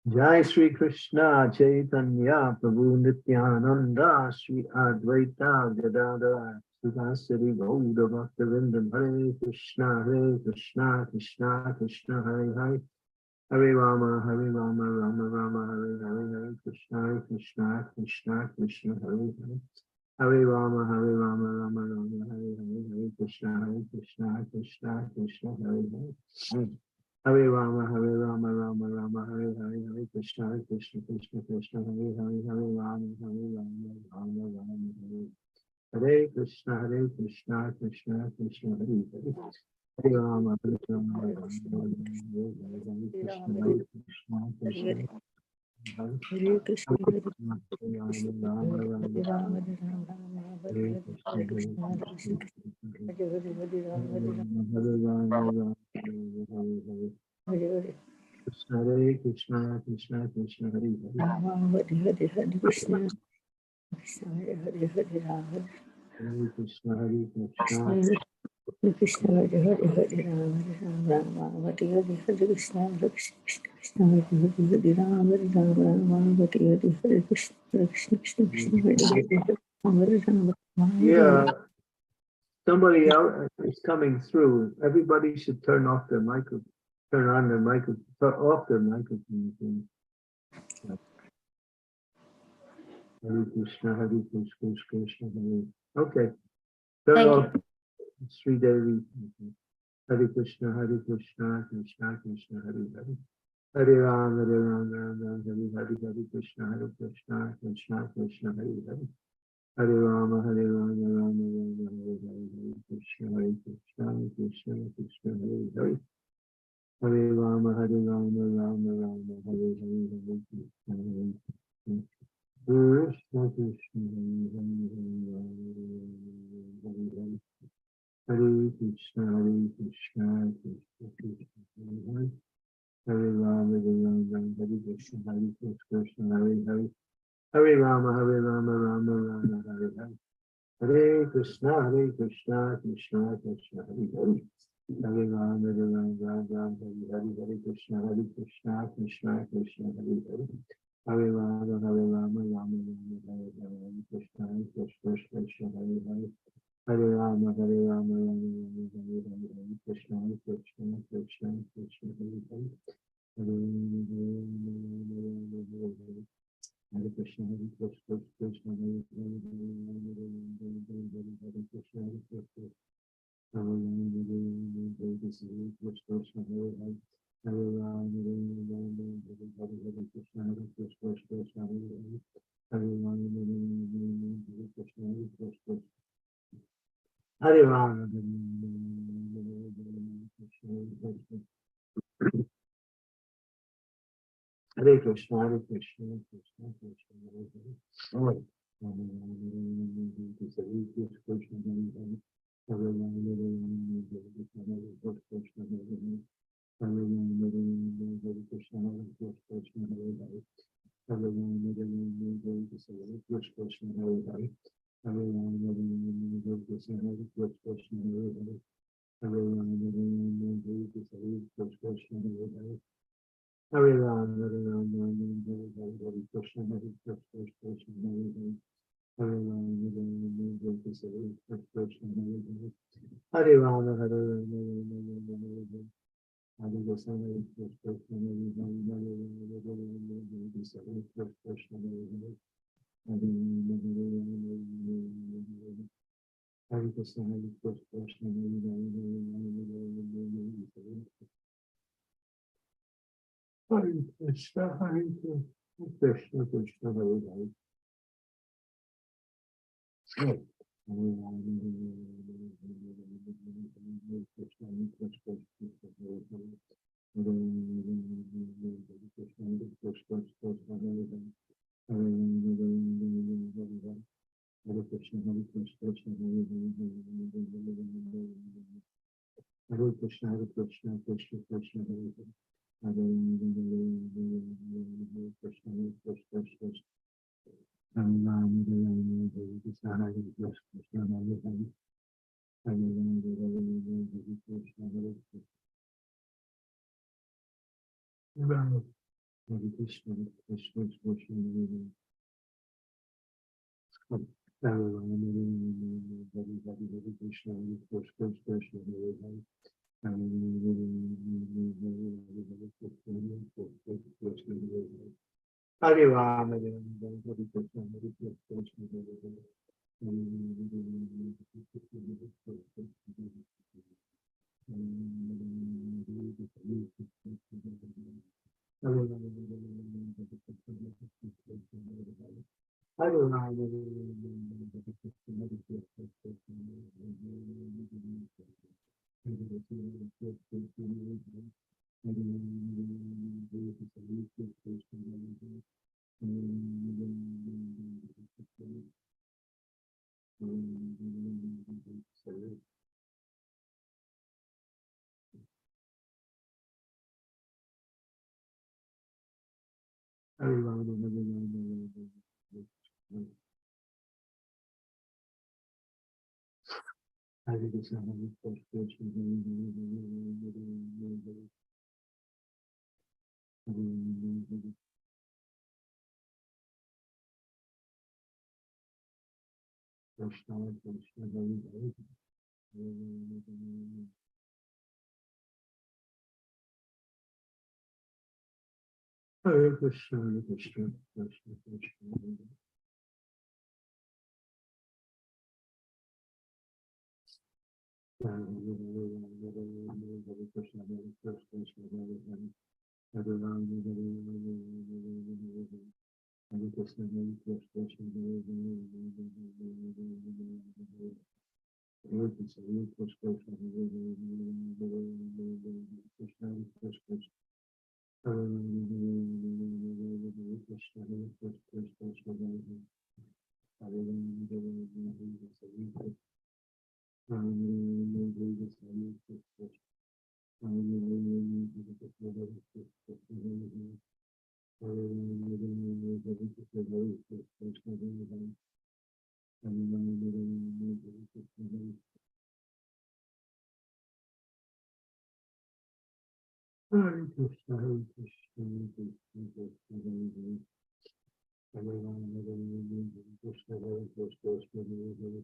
S2: Jai Sri Krishna Chaitanya Prabhu Nityananda Sri Advaita Gadadara Sivasari Gauda Bhaktivinoda Hare Krishna Krishna Krishna Hare Hare Hare Rama Rama Rama Hare Hare Hare Krishna Krishna Hare Hare Hare Rama Rama Rama Hare Hare Hare Krishna Krishna Hare Hare Hare Rama Rama Hare Hare Hare Krishna Krishna Hare Hare Hare Rama Rama Hare Hare Krishna Krishna Hare Hare Hare Rama Rama Hare Hare Krishna
S5: Hare Krishna, Hare
S2: Krishna Krishna Hare Hare
S5: Krishna, Hare Hare Hare Rama.
S2: Hare Krishna Hare Krishna
S5: Hare Krishna, Hare Hare Hare Rama, Hare Rama, Hare Hare Hare Krishna, Hare Krishna, Hare Hare Rama, Hare Rama, Hare Hare Krishna, Hare Krishna, Krishna Hare Hare Rama, Hare Rama,
S2: Yeah, somebody else is coming through. Everybody should turn off their microphone, turn on their microphone, turn off their microphone. Hare Krishna, Krishna, Hare. Okay, turn
S1: Thank
S2: off Sri Devi. Hare Krishna, Krishna Krishna, Hare Hare. Hare Ram, Ram, Hare Krishna, Krishna, Hare Hare. Hare Rama, Rama, Hare Hare Krishna, Hare Hare. Hare Rama, Rama, Hare Hare Krishna, Krishna, Hare Krishna, Krishna, Hare Hare. Hare Rama, Hare Krishna, Hare Hare. Hare Rama, Rama, Hare Hare. Hare Krishna, Krishna, Krishna, Hare Hare. Hare Rama, Rama, Hare Krishna, Krishna, Hare Hare. Hare Rama, Rama, Hare Krishna, Krishna, Hare Hare. Hare Rama, Rama, Hare Krishna, Krishna, Hare Hare. Hare Krishna, Krishna, Hare Krishna, Hare Hare Rama, Hare Krishna, Krishna, Krishna, Hare Hare. Hare Ram, Hare Ram, Hare Krishna, Krishna, Hare Hare. Hare Ram, Hare Ram, Hare Krishna, Krishna, Hare Hare. Hare Ram, Hare Ram, Hare Hare. Hare Krishna, Krishna, Hare Hare. Hare Ram, Hare Krishna, Krishna, Hare Hare. Hare Hare Krishna, Krishna, Hare Hare. Hare Krishna, Krishna, Krishna, Hare Hare. Hare Krishna, Krishna, Krishna, Hare Hare. Hare Krishna, Krishna, Hare Ram, Hare Krishna, Krishna, Hare Hare. Hare Ram, Hare Krishna, Hare Ram. Hare Krishna, Krishna Krishna, Hare Rama, Hare Hare, Hare Krishna, Krishna Krishna, Hare Hare. Hare Rama, Hare Krishna, Krishna Krishna, Hare Krishna, Krishna Krishna, Krishna. Hare Krishna, Hare Krishna, Krishna Krishna, Hare Hare. Hare Rama, Hare Rama, Krishna Hare Krishna, Hare Hare. Hare Rama, Hare Rama, Krishna Hare Krishna, Hare Hare. Hare Rama, Hare Rama, Krishna Hare Krishna, Hare Hare.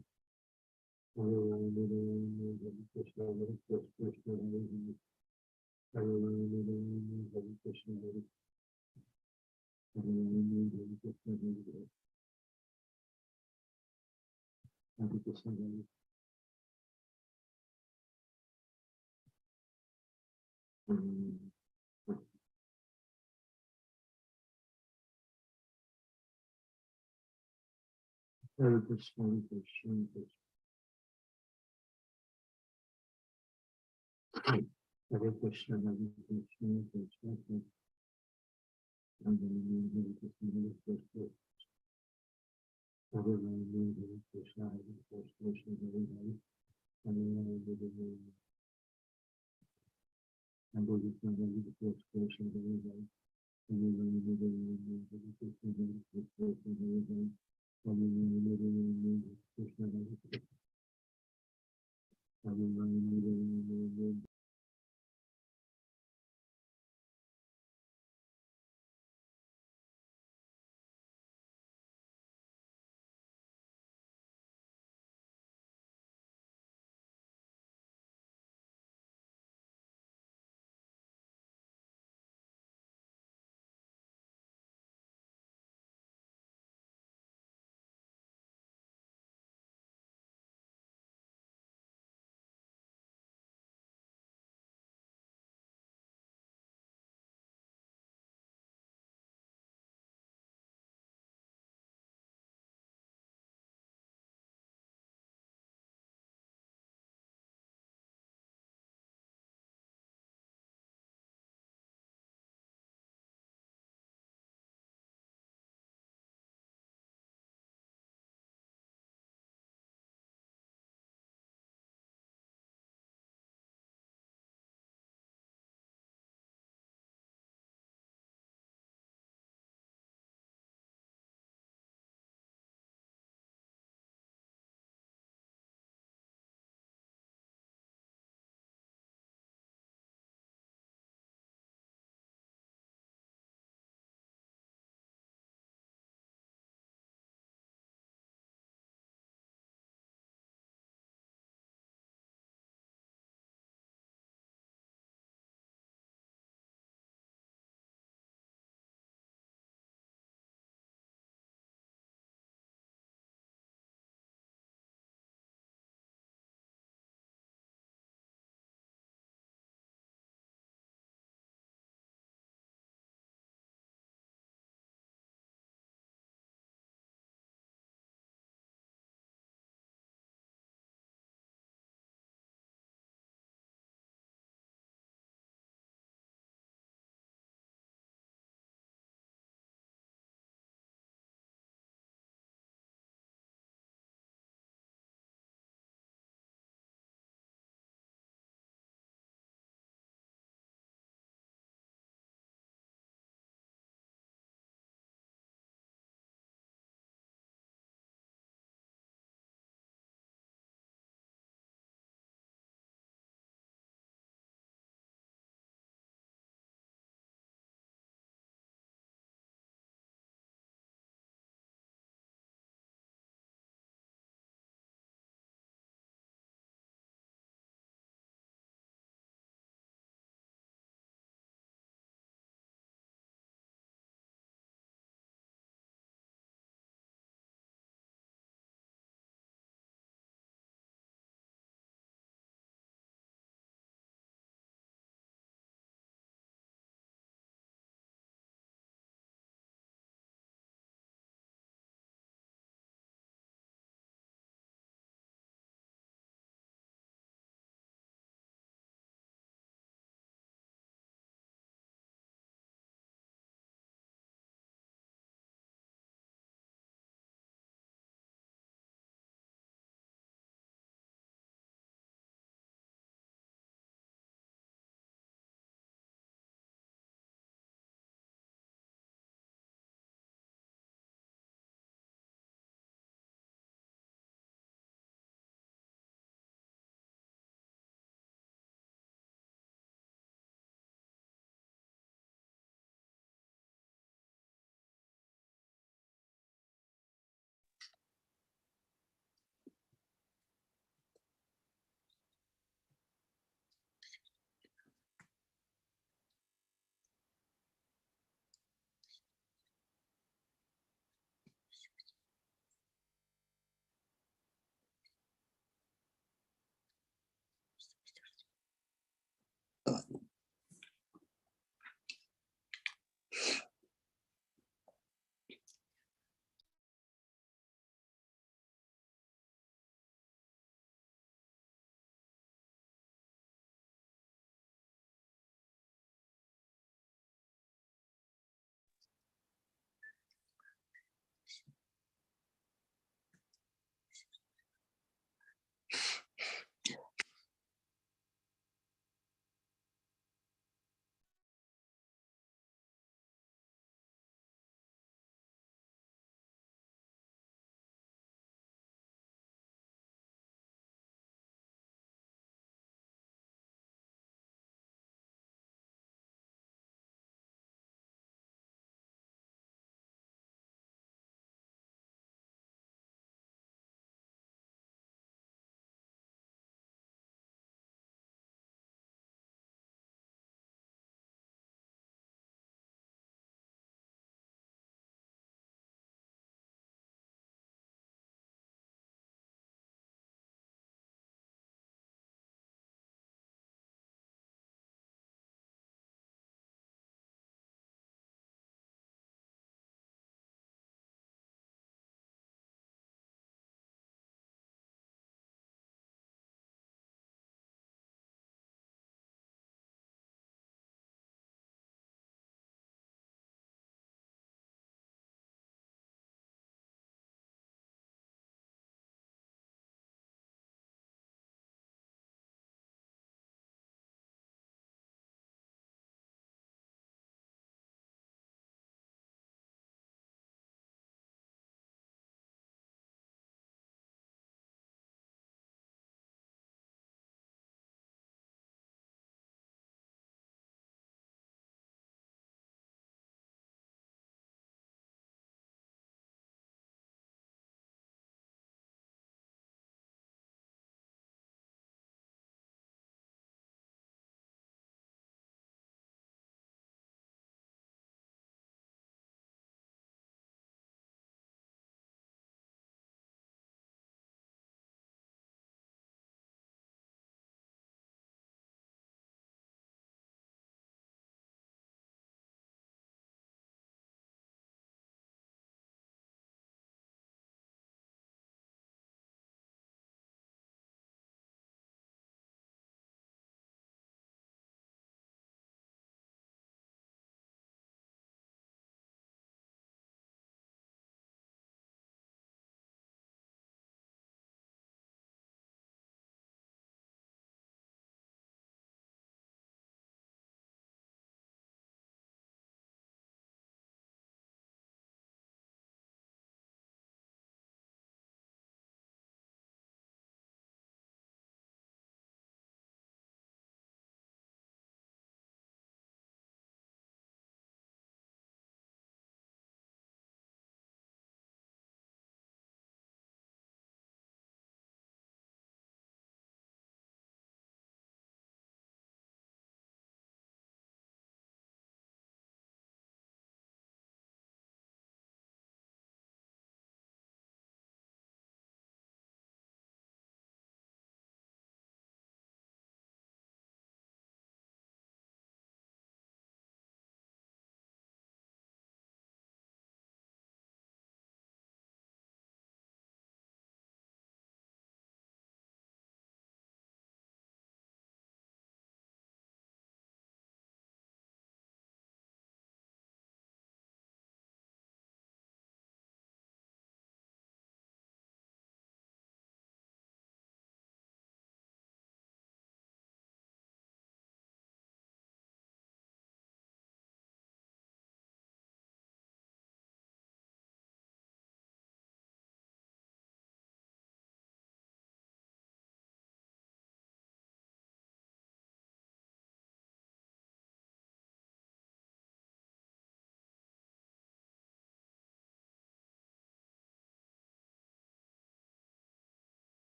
S2: Hare Krishna, Hare Hare Krishna, Hare Krishna, Hare Krishna, Hare Krishna, Krishna Krishna, Hare Krishna, Hare Krishna. Hare Rama, Hare Krishna, Hare Krishna, Hare Hare. Hare Rama, Hare Rama, Hare Krishna, Hare Krishna, Hare Hare. Hare Rama, Hare Rama, Hare Krishna, Hare Krishna, Hare Hare. Hare Rama, Hare Rama, Hare Krishna, Hare Krishna. Hare Rama, Hare Rama,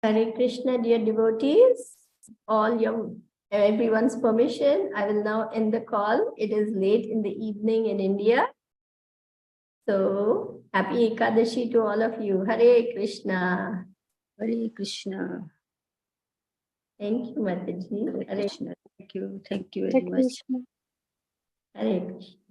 S1: Hare Krishna, dear devotees, everyone's permission, I will now end the call. It is late in the evening in India. So happy Ekadashi to all of you. Hare Krishna.
S7: Hare Krishna.
S1: Thank you, Mataji.
S7: Hare Krishna. Thank you. Thank you
S5: Hare
S7: very much.
S5: Krishna.
S1: Hare Krishna.